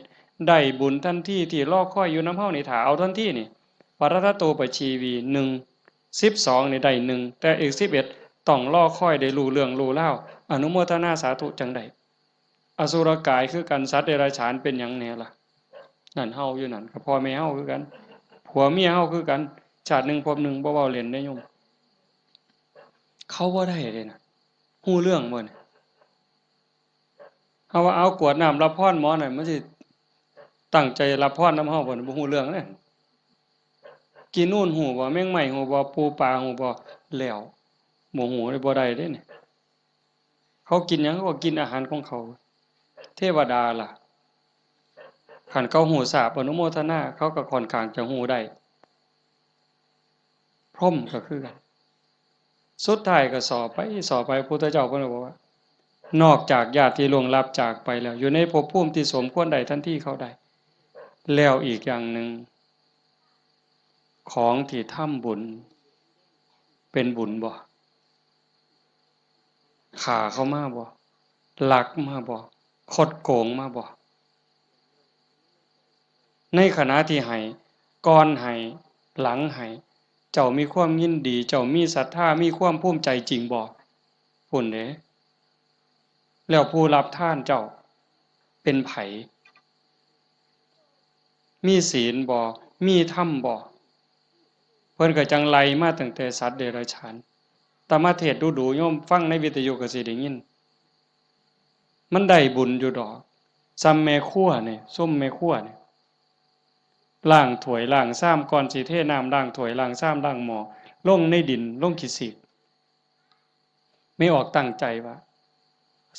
ได้บุญทันทีที่รอคอยอยู่นำเฮานี่ถ้าเอาทันทีนี่ปรัตตโตปชีวี1 12นี่ได้1แต่อีก11ต้องรอคอยได้รู้เรื่องรู้ราวอนุโมทนาสาธุจังได๋อสุรกายคือกันสัตว์เดรัจฉานเป็นหยังแหน่ล่ะนั่นเฮาอยู่นั่นก็พ่อแม่เฮาคือกันผัวเมียเฮาคือกันชาติหนึ่งภพหนึ่งบ่เว้าเล่นได้โยมเขาบ่ได้เด้น่ะฮู้เรื่องบ่นี่เฮาว่าเอากรวดน้ำรับพรหมอนั่นมันสิตั้งใจรับพรนำเฮาบ่บ่ฮู้เรื่องเด้กินนู่นฮู้บ่แมงไม้ฮู้บ่ปูปลาฮู้บ่แล้วบ่ฮู้เลยบ่ได้เด้นี่เขากินหยังเขาก็กินอาหารของเขาเทวดาล่ะคันเขาฮู้ทราบอนุโมทนาเขาก็ค่อนข้างจะฮู้ได้พรหมก็คือกันสุดท้ายก็สอบไปพุทธเจ้าเพิ่นก็บอกว่านอกจากญาติที่ล่วงลับจากไปแล้วอยู่ในภพภูมิที่สมควรได้ทันทีเขาได้แล้วอีกอย่างหนึ่งของที่ทำบุญเป็นบุญบ่ฆ่าเขามาบ่ลักมาบ่คดโกงมาบ่ในขณะที่ให้ก่อนให้หลังให้เจ้ามีความยินดีเจ้ามีศรัทธามีความภูมิใจจริงบ่พุ่นเด้แล้วผู้รับทานเจ้าเป็นไผมีศีลบ่มีธรรมบ่เพิ่นก็จังไล่มาตั้งแต่สัตว์เดรัจฉานตมาเทศน์ดูๆโยมฟังในวิทยุก็สิได้ยินมันได้บุญอยู่ดอกซ้ำแม่ครัวนี่ส้มแม่ครัวนี่ล้างถ้วยล้างซ้ำก่อนสิเทน้ำล้างถ้วยล้างซ้ำล้างหม้อลงในดินลงขี้สิกไม่ออกตั้งใจว่า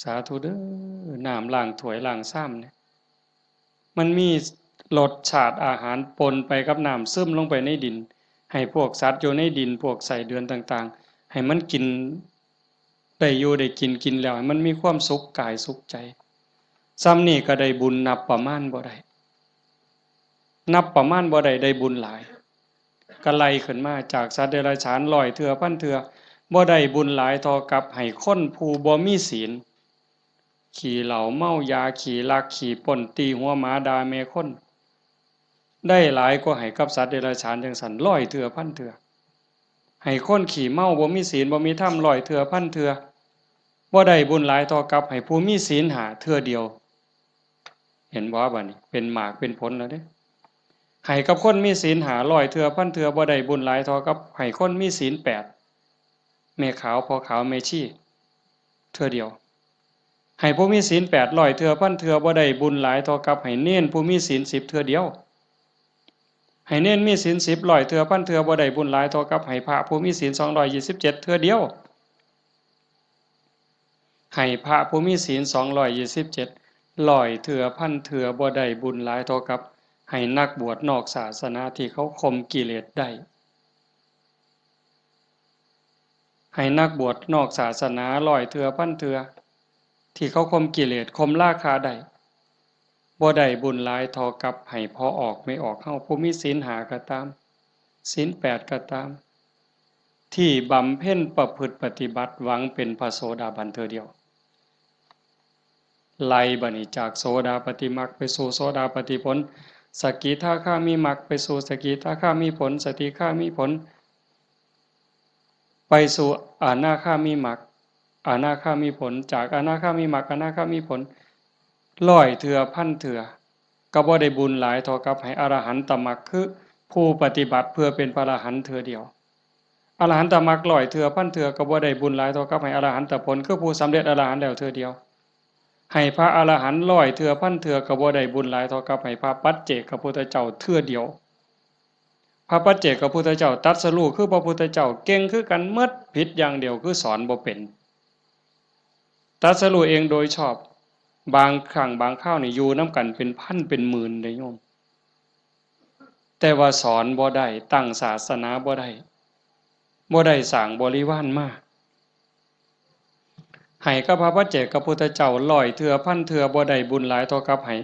สาธุเด้อน้ำล้างถ้วยล้างซ้ำเนี่ยมันมีรสชาติอาหารปนไปกับน้ำซึมลงไปในดินให้พวกสัตว์อยู่ในดินพวกไส้เดือนต่างๆให้มันกินได้อยู่ได้กินแล้วให้มันมีความสุขกายสุขใจซ้ำนี่ก็ได้บุญนับประมาณบ่ได้นับประมาณบ่ได้ได้บุญหลายก็ไล่ขึ้นมาจากสัตว์เดรัจฉาน100เทื่อพันเทื่อบ่ได้บุญหลายเท่ากับให้คนผู้บ่มีศีลขี่เหล้าเมายาขี่ลักขี่ปล้นตีหัวหมาด่าแม่คนได้หลายกว่าให้กับสัตว์เดรัจฉานจังซั่น100เทื่อพันเทื่อให้คนขี่เมาบ่มีศีลบ่มีธรรม100เทื่อพันเทื่อบ่ได้บุญหลายเท่ากับให้ผู้มีศีล5เทื่อเดียวเห็นบ่บัดนี้เป็นหมากเป็นผลแล้วเด้ให้กับคนมีศีล500เทื่อพันเทื่อบ่ได้บุญหลายเท่ากับให้คนมีศีล8แม่ขาวพอขาวแม่ชีเทื่อเดียวให้ผู้มีศีล800เทื่อพันเทื่อบ่ได้บุญหลายเท่ากับให้เน้นผู้มีศีล10เทื่อเดียวให้เน้นมีศีล10 100เทื่อพันเทื่อบ่ได้บุญหลายเท่ากับให้พระผู้มีศีล227เทื่อเดียวให้พระผู้มีศีล227 100เทื่อพันเทื่อบ่ได้บุญหลายเท่ากับให้นักบวชนอกศาสนาที่เขาข่มกิเลสได้ให้นักบวชนอกศาสนา100เทื่อพันเทื่อที่เขาข่มกิเลสข่มราคะได้บ่ได้บุญหลายเท่ากับให้พอออกไม่ออกเฮาผู้มีศีล5ก็ตามศีล8ก็ตามที่บำเพ็ญประพฤติปฏิบัติหวังเป็นพระโสดาบันเทื่อเดียวไล่บัดนี้จากโสดาปัตติมรรคไปสู่โสดาปัตติผลสกิทาคามิมรรคไปสู่สกิทาคามิผลสติคามิผลไปสู่อนาคามิมรรคอนาคามิผลจากอนาคามิมรรคอนาคามิผล100เทื่อพันเทื่อก็บ่ได้บุญหลายเท่ากับให้อรหันตมรรคคือผู้ปฏิบัติเพื่อเป็นพระอรหันต์เทื่อเดียวอรหันตมรรค100เทื่อพันเทื่อก็บ่ได้บุญหลายเท่ากับให้อรหันตผลคือผู้สำเร็จอรหันต์แล้วเทื่อเดียวให้พระอรหันต์100เทื่อพันเทื่อก็บ่ได้บุญหลายเท่ากับให้พระปัจเจกพุทธเจ้าเทื่อเดียวพระปัจเจกพุทธเจ้าตรัสรู้คือพระพุทธเจ้าเก่งคือกันหมดผิดอย่างเดียวคือสอนบ่เป็นตรัสรู้เองโดยชอบบางครั้งบางคราวนี่อยู่นำกันเป็นพันเป็นหมื่นเด้โยมแต่ว่าสอนบ่ได้ตั้งศาสนาบ่ได้สร้างบริวารมาให้กับพระปัจเจกพุทธเจ้า100เทื่อพันเทื่อบ่ได้บุญหลายเท่ากับให้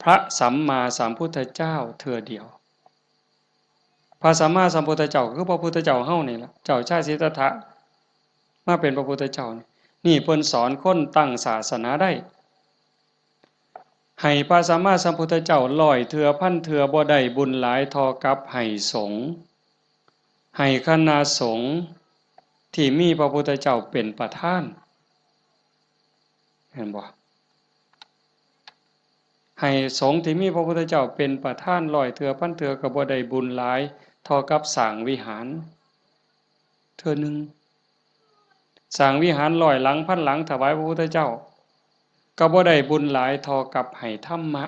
พระสัมมาสัมพุทธเจ้าเทื่อเดียวพระสัมมาสัมพุทธเจ้าคือพระพุทธเจ้าเฮานี่ล่ะเจ้าชายสิทธัตถะมาเป็นพระพุทธเจ้านี่เพิ่นสอนคนตั้งศาสนาได้ให้พระสัมมาสัมพุทธเจ้าร้อยเทื่อพันเทื่อบ่ได้บุญหลายเท่ากับให้สงฆ์ให้คณะสงฆ์ที่มีพระพุทธเจ้าเป็นประธานเห็นบ่ให้สงฆ์ที่มีพระพุทธเจ้าเป็นประธานร้อยเทื่อพันเทื่อก็บ่ได้บุญหลายเท่ากับสร้างวิหารเทื่อนึงสร้างวิหารร้อยหลังพันหลังถวายพระพุทธเจ้าก็บ่ได้บุญหลายเท่ากับให้ธรรมะ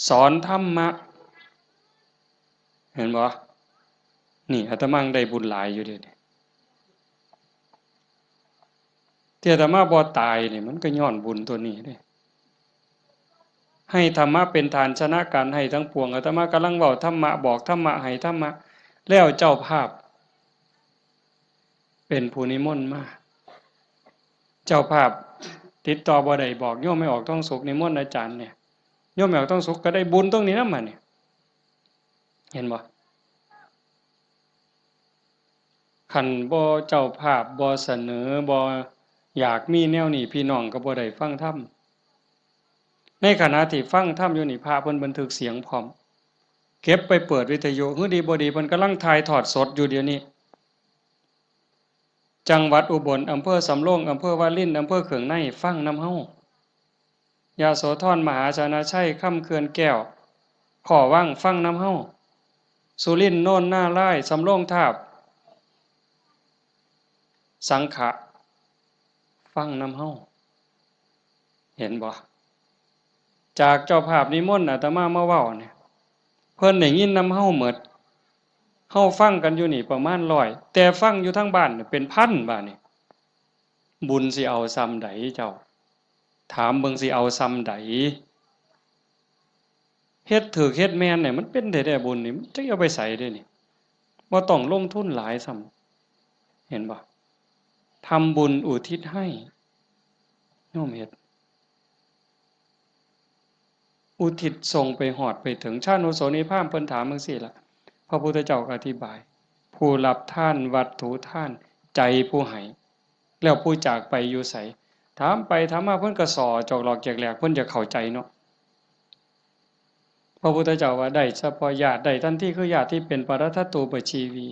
สอนธรรมะเห็นบ่นี่อาตมาได้บุญหลายอยู่เด้ที่อาตมาบ่ตายนี่มันก็ย้อนบุญตัวนี้เด้ให้ธรรมะเป็นฐานชนะการให้ทั้งปวงอาตมากำลังเว้าธรรมะบอกธรรมะให้ธรรมะแล้วเจ้าภาพเป็นผู้นิมนต์มาเจ้าภาพติดต่อบ่ได้บอกโยมไม่ออกต้องสุขนิมนต์อาจารย์เนี่ยโยมไม่ออกต้องสุขก็ได้บุญตรงนี้นำมาเนี่ยเห็นบ่คันบ่เจ้าภาพบ่เสนอบ่อยากมีแนวนี้พี่น้องก็บ่ได้ฟังธรรมในขณะที่ฟังธรรมอยู่นี่พระเพิ่นบันทึกเสียงพร้อมเก็บไปเปิดวิทยุฮือดีบ่ดีเพิ่นกำลังถ่ายทอดสดอยู่เดี๋ยวนี้จังหวัดอุบลอำเภอสำโรงอำเภอวารินอำเภอเขืองในฟังนำเฮายโสธรมหาชนะชัยค่ำเขื่อนแก้วขอว่างฟังนำเฮาสุรินทร์โน่นหน้าไร่สำโรงทาบสังขะฟังนำเฮาเห็นบ่จากเจ้าภาพนิมนต์อาตมามาเว้าเนี่ยเพิ่นได้ยินนำเฮาหมดเฮาฟังกันอยู่นี่ประมาณ100แต่ฟังอยู่ทั้งบ้านเป็นพันบาดนี่บุญสิเอาซ้ำใดเจ้าถามเบิ่งสิเอาซ้ำใดเฮ็ดถูกเฮ็ดแม่นเนี่ยมันเป็นได้บุญนี่มันจะเอาไปใส่ได้นี่บ่ต้องลงทุนหลายซ้ำเห็นบ่ทำบุญอุทิศให้โยมเฮ็ดอุทิศส่งไปหอดไปถึงชาติโนโสนิพามเพิ่นถามจังซี่ล่ะพระพุทธเจ้าก็อธิบายผู้รับทานวัตถุทานใจผู้ให้แล้วผู้จากไปอยู่ไสถามไปถามมาเพิ่นก็สอจอกหลอกแจกแหลกเพิ่นจะเข้าใจเนาะพระพุทธเจ้าว่าได้เฉพาะญาติได้ทันทีคือญาติที่เป็นปรทัตตูปชีวี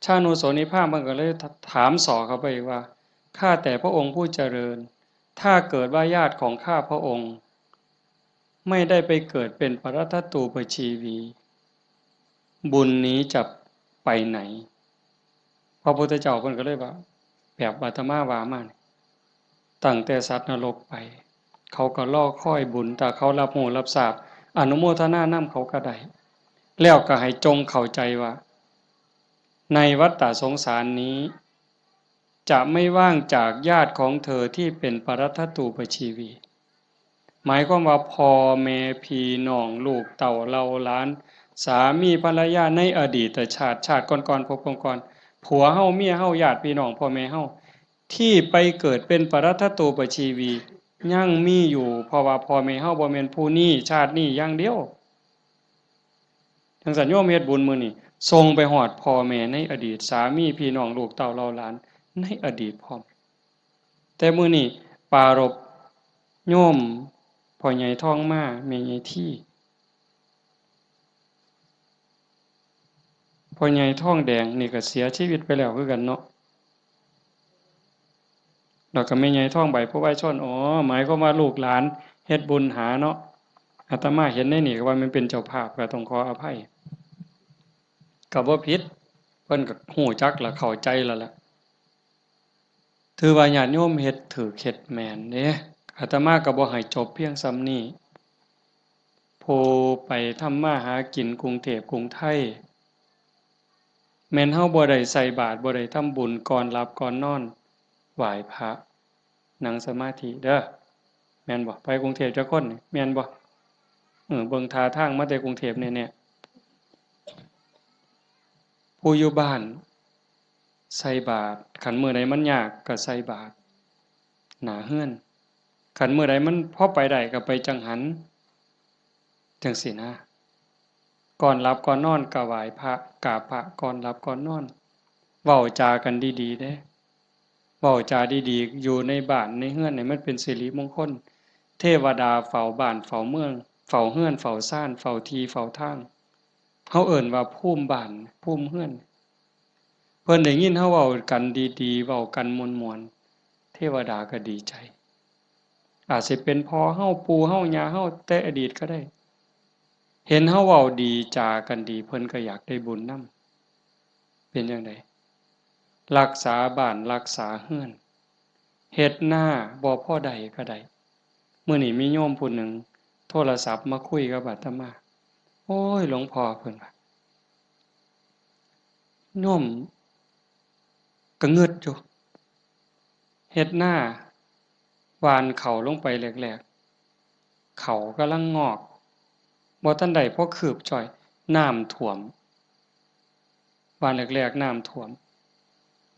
ชาโนโสนิพามมันก็เลยถามสอเข้าไปว่าข้าแต่พระองค์ผู้เจริญถ้าเกิดว่าญาติของข้าพระองค์ไม่ได้ไปเกิดเป็นปรทัตตูปชีวีบุญนี้จะไปไหนพระพุทธเจ้าเพิ่นก็เลยว่าแบบอาตมาว่ามาตั้งแต่สัตว์นรกไปเขาก็รอคอยบุญแต่เขารับรู้รับทราบอนุโมทนานำเขาก็ได้แล้วก็ให้จงเข้าใจว่าในวัฏฏะสงสารนี้จะไม่ว่างจากญาติของเธอที่เป็นปรทัตตูปชีวีหมายความว่าพ่อแม่พี่น้องลูกเต่าเราหลานสามีภรรยาในอดีตชาติก่อนๆพบก่อนๆผัวเฮาเมียเฮาญาติพี่น้องพ่อแม่เฮาที่ไปเกิดเป็นปรทัตตูปชีวียังมีอยู่เพราะว่าพ่อแม่เฮาบ่แม่นผู้นี้ชาตินี้อย่างเดียวจังซั่นโยมเฮ็ดบุญมื้อนี้ส่งไปฮอดพ่อแม่ในอดีตสามีพี่น้องลูกเต้าเราหลานในอดีตพร้อมแต่มื้อนี้ปรารภโยมพ่อใหญ่ทองมาแม่ใหญ่ที่พ่อใหญ่ทองแดงนี่ก็เสียชีวิตไปแล้วคือกันเนาะแล้วก็แม่ใหญ่ทองใบผู้ไว้ชนอ๋อหมายความว่าลูกหลานเฮ็ดบุญหาเนาะอาตมาเห็นในนี่ก็ว่ามันเป็นเจ้าภาพก็ต้องขออภัยก็บ่ผิดเพิ่นก็ฮู้จักแล้วเข้าใจแล้วล่ะถือว่าญาติโยมเฮ็ดถูกเฮ็ดแม่นเด้อาตมาก็บ่ให้จบเพียงส่ำนี้ผู้ไปทำมาหากินกรุงเทพกรุงไทยแม่นเฮาบ่ได้ใส่บาตรบ่ได้ทำบุญก่อนหลับก่อนนอนไหว้พระนั่งสมาธิเด้อแม่นบ่ไปกรุงเทพจักคนนี่แม่นบ่เบิ่งท่าทางมาแต่กรุงเทพแน่ๆผู้อยู่บ้านใส่บาตรคันมื้อใดมันยากก็ใส่บาตรหน้าเรือนคันมื้อใดมันพอไปได้ก็ไปจังหัน จังซี่นะก่อนหลับก่อนนอนก็ไหว้พระกราบพระก่อนหลับก่อนนอนเว้าจากันดีๆเด้เว้าจาดีๆอยู่ในบ้านในเรือนให้มันเป็นสิริมงคลเทวดาเฝ้าบ้านเฝ้าเมืองเฝ้าเรือนเฝ้าศาลเฝ้าที่เฝ้าทางเขาเอิ้นว่าภูมิบ้านภูมิเรือนเพิ่นได้ยินเฮาเว้ากันดีๆเว้ากันม่วนๆเทวดาก็ดีใจอาจสิเป็นพ่อเฮาปู่เฮาย่าเฮาแต่อดีตก็ได้เห็นเฮาเว้าดีจากันดีเพิ่นก็อยากได้บุญนำเป็นจังไดรักษาบ้านรักษาเรือนเฮ็ดนาบ่พอได้ก็ได้มื้อนี้มีโยมผู้หนึ่งโทรศัพท์มาคุยกับอาตมาโอ้ยหลวงพ่อเพิ่นว่าโยมก็งึดอยู่เฮ็ดนาหว่านข้าวลงไปแรกๆข้าวกำลังงอกบ่ทันได้พอคืบจ้อยน้ำท่วมหว่านแรกๆน้ำท่วม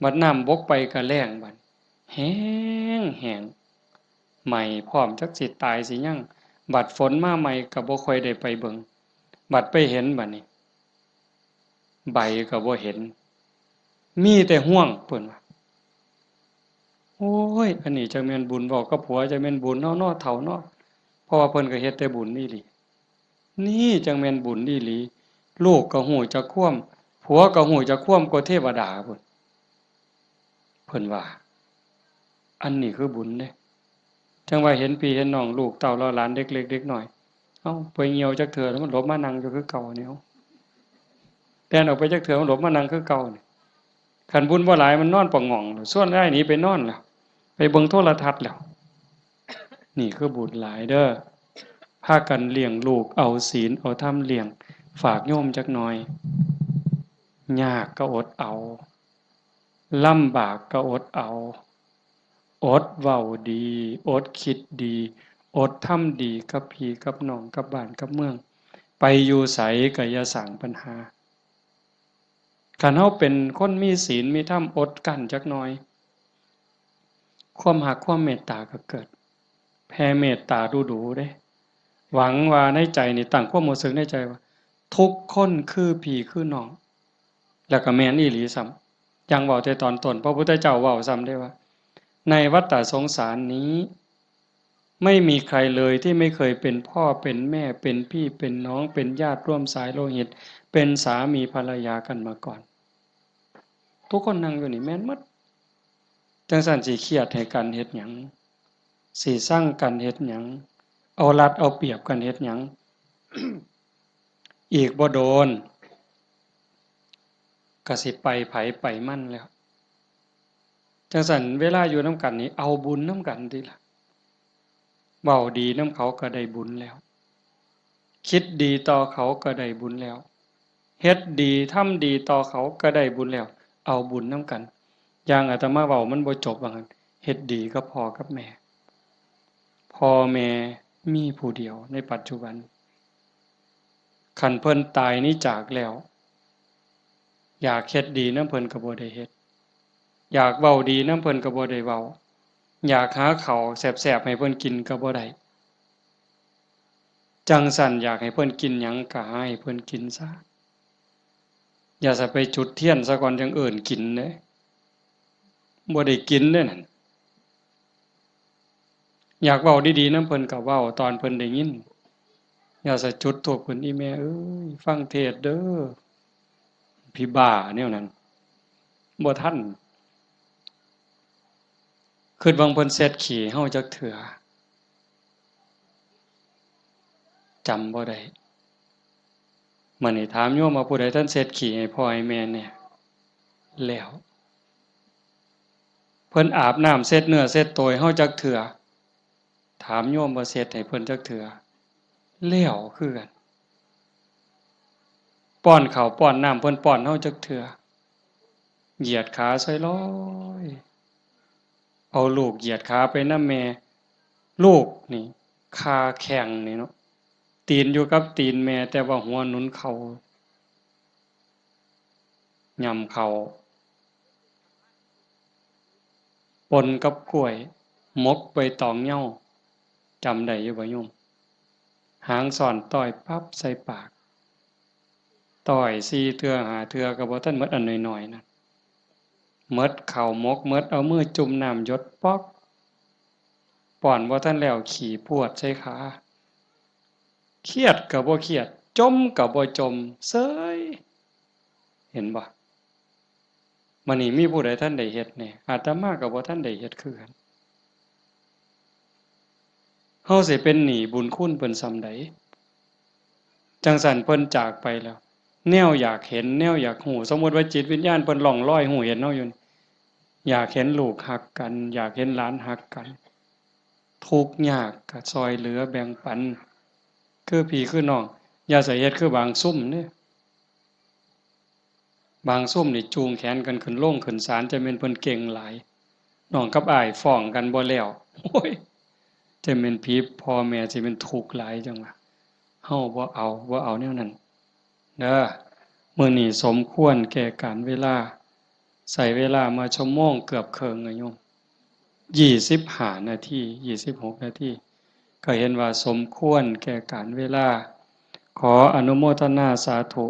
บัดน้ำบกไปก็แล้งบัดแล้งแล้งไหม้พร้อมจักสิตายสิยังบัดฝนมาใหม่ก็บ่ค่อยได้ไปเบิ่งบัดไปเห็นบัดนี้ใบก็บ่เห็นมีแต่ห้วงเพิ่นว่าโอ้ยอันนี้จักแม่นบุญเว้ากับผัวจักแม่นบุญเนาะเนาะเฒ่าเนาะเพราะว่าเพิ่นก็เฮ็ดแต่บุญอีหลีนี่จังแม่นบุญอีหลีลูกก็ฮู้จักความผัวก็ฮู้จักความกว่าเทวดาพุ่นเพิ่นว่าอันนี้คือบุญเด้จังว่าเห็นพี่เห็นน้องลูกเต้าเหล่าหลานเด็กเล็กเด็กน้อยเอ้าไปเหี่ยวจักเทื่อแล้วมันหลบมานั่งอยู่คือเก่านี่เอ้าแล่นออกไปจักเทื่อมันหลบมานั่งคือเก่านี่คันบุญบ่หลายมันนอนปะง่องส่วนได้หนีไปนอนแล้วไปเบิ่งโทรทัศน์แล้วนี่คือบุญหลายเด้อพากันเลี้ยงลูกเอาศีลเอาธรรมเลี้ยงฝากโยมจักหน่อยยากก็อดเอาลำบากก็อดเอาอดเว้าดีอดคิดดีอดทำดีกับพี่กับน้องกับบ้านกับเมืองไปอยู่ไสก็อย่าสร้างปัญหาคันเฮาเป็นคนมีศีลมีธรรมอดกลั้นจักหน่อยความรักความเมตตาก็เกิดแผ่เมตตาดูๆเด้หวังว่าในใจนี่ตั้งความรู้สึกในใจว่าทุกคนคือพี่คือน้องแล้วก็แม่นอีหลีซ้ำอย่างเว้าแต่ตอนต้นพระพุทธเจ้าเว้าซ้ำได้ว่าในวัฏฏะสงสารนี้ไม่มีใครเลยที่ไม่เคยเป็นพ่อเป็นแม่เป็นพี่เป็นน้องเป็นญาติร่วมสายโลหิตเป็นสามีภรรยากันมาก่อนทุกคนนั่งอยู่นี่แม่นหมดจังซั่นสิเครียดให้กันเฮ็ดหยังสิสั่งกันเฮ็ดหยังเอารัดเอาเปรียบกันเฮ็ดหยัง อีกบ่โดนก็สิไปไผไปมันแล้วจังซั่นเวลาอยู่นำกันนี่เอาบุญนำกันติล่ะเว้าดีนำเขาก็ได้บุญแล้วคิดดีต่อเขาก็ได้บุญแล้วเฮ็ดดีทำดีต่อเขาก็ได้บุญแล้วเอาบุญนำกันอย่างอาตมาเว้ามันบ่จบว่างั้นเฮ็ดดีกับพ่อกับแม่พ่อแม่มีผู้เดียวในปัจจุบันคันเพิ่นตายนี้จากแล้วอยากเฮ็ดดีนำเพิ่นก็บ่ได้เฮ็ดอยากเว้าดีนำเพิ่นก็บ่ได้เว้าอยากหาข้าวแซ่บๆให้เพิ่นกินก็บ่ได้จังซั่นอยากให้เพิ่นกินหยังก็ให้เพิ่นกินซะอย่าสิไปจุดเทียนซะก่อนจังเอิ้นกินเด้บ่ได้กินเด้นั่นอยากเว้าดีๆนำเพิ่นก็เว้าตอนเพิ่นได้ยินอย่าสิจุดธูปเพิ่นอีแม่เอ้ยฟังเทศน์เด้อพี่บ้าแนวนั้นบ่ทันคิดว่าเพิ่นเช็ดขี้ให้เฮาจักเทื่อจำบ่ได้มื้อนี้ถามโยมว่าผู้ใดทันเช็ดขี้ให้พ่อให้แม่แหน่แล้วเพิ่นอาบน้ำเช็ดเนื้อเช็ดตัวให้เฮาจักเทื่อถามโยมว่าเช็ดให้เพิ่นจักเทื่อแล้วคือกันป้อนข้าวป้อนน้ำเพิ่นป้อนเฮาจักเทื่อเหยียดขาใส่ร้อยเอาลูกเหยียดขาไปนำแม่ลูกนี่คาแข้งนี่เนาะตีนอยู่กับตีนแม่แต่ว่าหัวหนุนเข่าย่ำเข่าปนกับกล้วยมกใบตองเหย้าจำได้อยู่บ่โยม หางซ่อนต่อยปั๊บใส่ปากต่อย4เทื่อ5เทื่อก็บ่ทันหมดอันน้อยๆนั่นหมดข้าวหมกหมดเอามือจุ่มน้ำหยดป๊อกป้อนบ่ทันแล้วขี้พรวดใส่ขาเครียดก็บ่เครียดจมก็บ่จมเซ้ยเห็นบ่มื้อนี้มีผู้ใดทันได้เฮ็ดแหน่อาตมาก็บ่ทันได้เฮ็ดคือกันเฮาสิเป็นหนี้บุญคุณเพิ่นส่ำใดจังซั่นเพิ่นจากไปแล้วแนวอยากเห็นแนวอยากฮู้สมมุติว่าจิตวิญญาณเพิ่นล่องลอยฮู้เห็นเฮาอยู่อยากเห็นลูกฮักกันอยากเห็นหลานฮักกันทุกข์ยากก็ช่วยเหลือแบ่งปันคือพี่คือน้องอย่าใส่เฮ็ดคือบางซุ่มเด้บางซุ่มนี่จูงแขนกันขึ้นโรงขึ้นศาลจะแม่นเพิ่นเก่งหลายน้องกับอ้ายฟ้องกันบ่แล้วโอ้ยจะแม่นผีพ่อแม่สิเป็นทุกข์หลายจังว่าเฮาบ่เอาแนวนั้นเด้อมื้อนี้สมควรแก่การเวลาใช้เวลามาชั่วโมงเกือบครึ่งอะโยม25นาที26นาทีก็เห็นว่าสมควรแก่การเวลาขออนุโมทนาสาธุ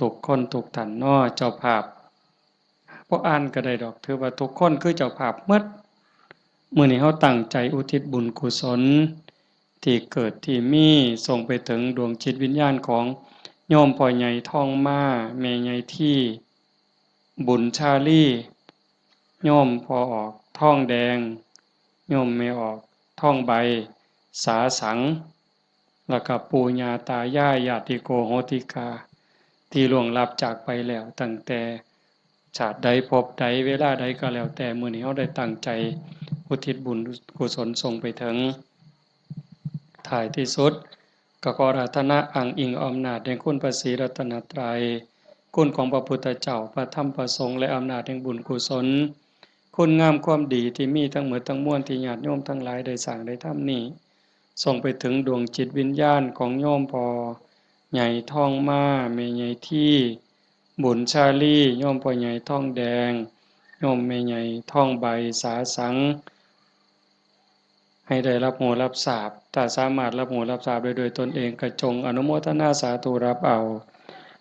ทุกคนทุกท่านน้อเจ้าภาพบ่อ่านก็ได้ดอกถือว่าทุกคนคือเจ้าภาพหมดมื้อนี้เฮาตั้งใจอุทิศบุญกุศลที่เกิดที่มีส่งไปถึงดวงจิตวิญญาณของโยมพ่อใหญ่ทองมาแม่ใหญ่ที่บุญชาลีโยมพ่อออกทองแดงโยมแม่ออกทองใบสาสังแล้วก็ปู่ย่าตายายญาติโกโหติกาที่ล่วงลับจากไปแล้วตั้งแต่ชาติใดภพใดเวลาใดก็แล้วแต่มื้อนี้เฮาได้ตั้งใจอุทิศบุญกุศลส่งไปถึงท้ายที่สุดก็ขออาราธนาอ้างอิงอำนาจแห่งคุณพระศรีรัตนตรัยคุณของพระพุทธเจ้าพระธรรมพระสงฆ์และอำนาจแห่งบุญกุศลคุณงามความดีที่มีทั้งหมดทั้งมวลที่ญาติโยมทั้งหลายได้สร้างได้ทำนี้ส่งไปถึงดวงจิตวิญญาณของโยมพ่อใหญ่ทองมาแม่ใหญ่ที่บุญชาลีโยมพ่อใหญ่ทองแดงโยมแม่ใหญ่ทองใบสาสังให้ได้รับหูรับทราบถ้าสามารถรับหูรับทราบได้โดยตนเองก็จงอนุโมทนาสาธุรับเอา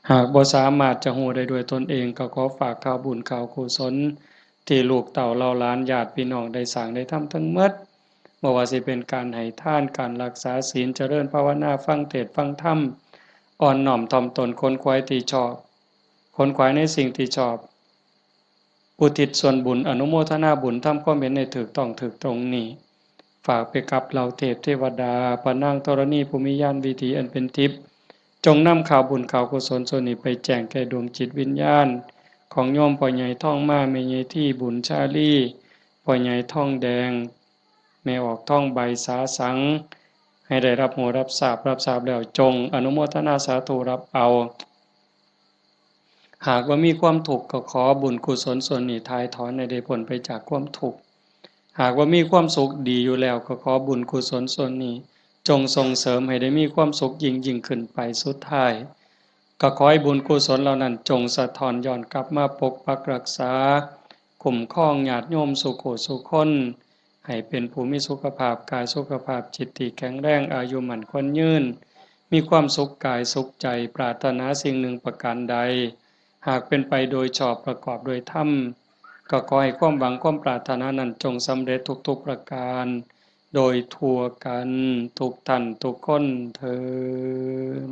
หากบ่สามารถจะหูได้ด้วยตนเองก็ขอฝากข่าวบุญข่าวกุศลที่ลูกเต่าเราหลานญาติพี่น้องได้สร้างได้ทำทั้งหมดบ่ว่าสิเป็นการให้ทานการรักษาศีลเจริญภาวนาฟังเทศน์ฟังธรรมอ่อนน้อมถ่อมตนค้นคว้าที่ชอบค้นคว้าในสิ่งที่ชอบอุทิศส่วนบุญอนุโมทนาบุญทำความเห็นในถูกต้องถูกตรงนี้ฝากไปกับเหล่าเทพเทวดาปนางธรณีภูมิญาณวิถีอันเป็นทิพย์จงนำข่าวบุญข่าวกุศลส่วนนี้ไปแจ้งแก่ดวงจิตวิญญาณของโยมพ่อใหญ่ทองมาแม่ใหญ่ที่บุญชาลีพ่อใหญ่ทองแดงแม่ออกทองใบสาสังให้ได้รับหูรับทราบแล้วจงอนุโมทนาสาธุรับเอาหากว่ามีความทุกข์ก็ขอบุญกุศลส่วนนี้ทายถอนให้ได้พ้นไปจากความทุกข์หากว่ามีความสุขดีอยู่แล้วก็ขอบุญกุศลส่วนนี้จงส่งเสริมให้ได้มีความสุขยิ่งขึ้นไปสุดท้ายก็ขอให้บุญกุศลเหล่านั้นจงสะท้อนย้อนกลับมาปกปักรักษาคุ้มครองญาติโยมสุขสุขคนให้เป็นผู้มีสุขภาพกายสุขภาพจิตที่แข็งแรงอายุมั่นขวัญยืนมีความสุขกายสุขใจปรารถนาสิ่งหนึ่งประการใดหากเป็นไปโดยชอบประกอบโดยธรรมก็ขอให้ความหวังความปรารถนานั้นจงสำเร็จทุกๆประการโดยทั่วกันทุกท่านทุกคนเทอญ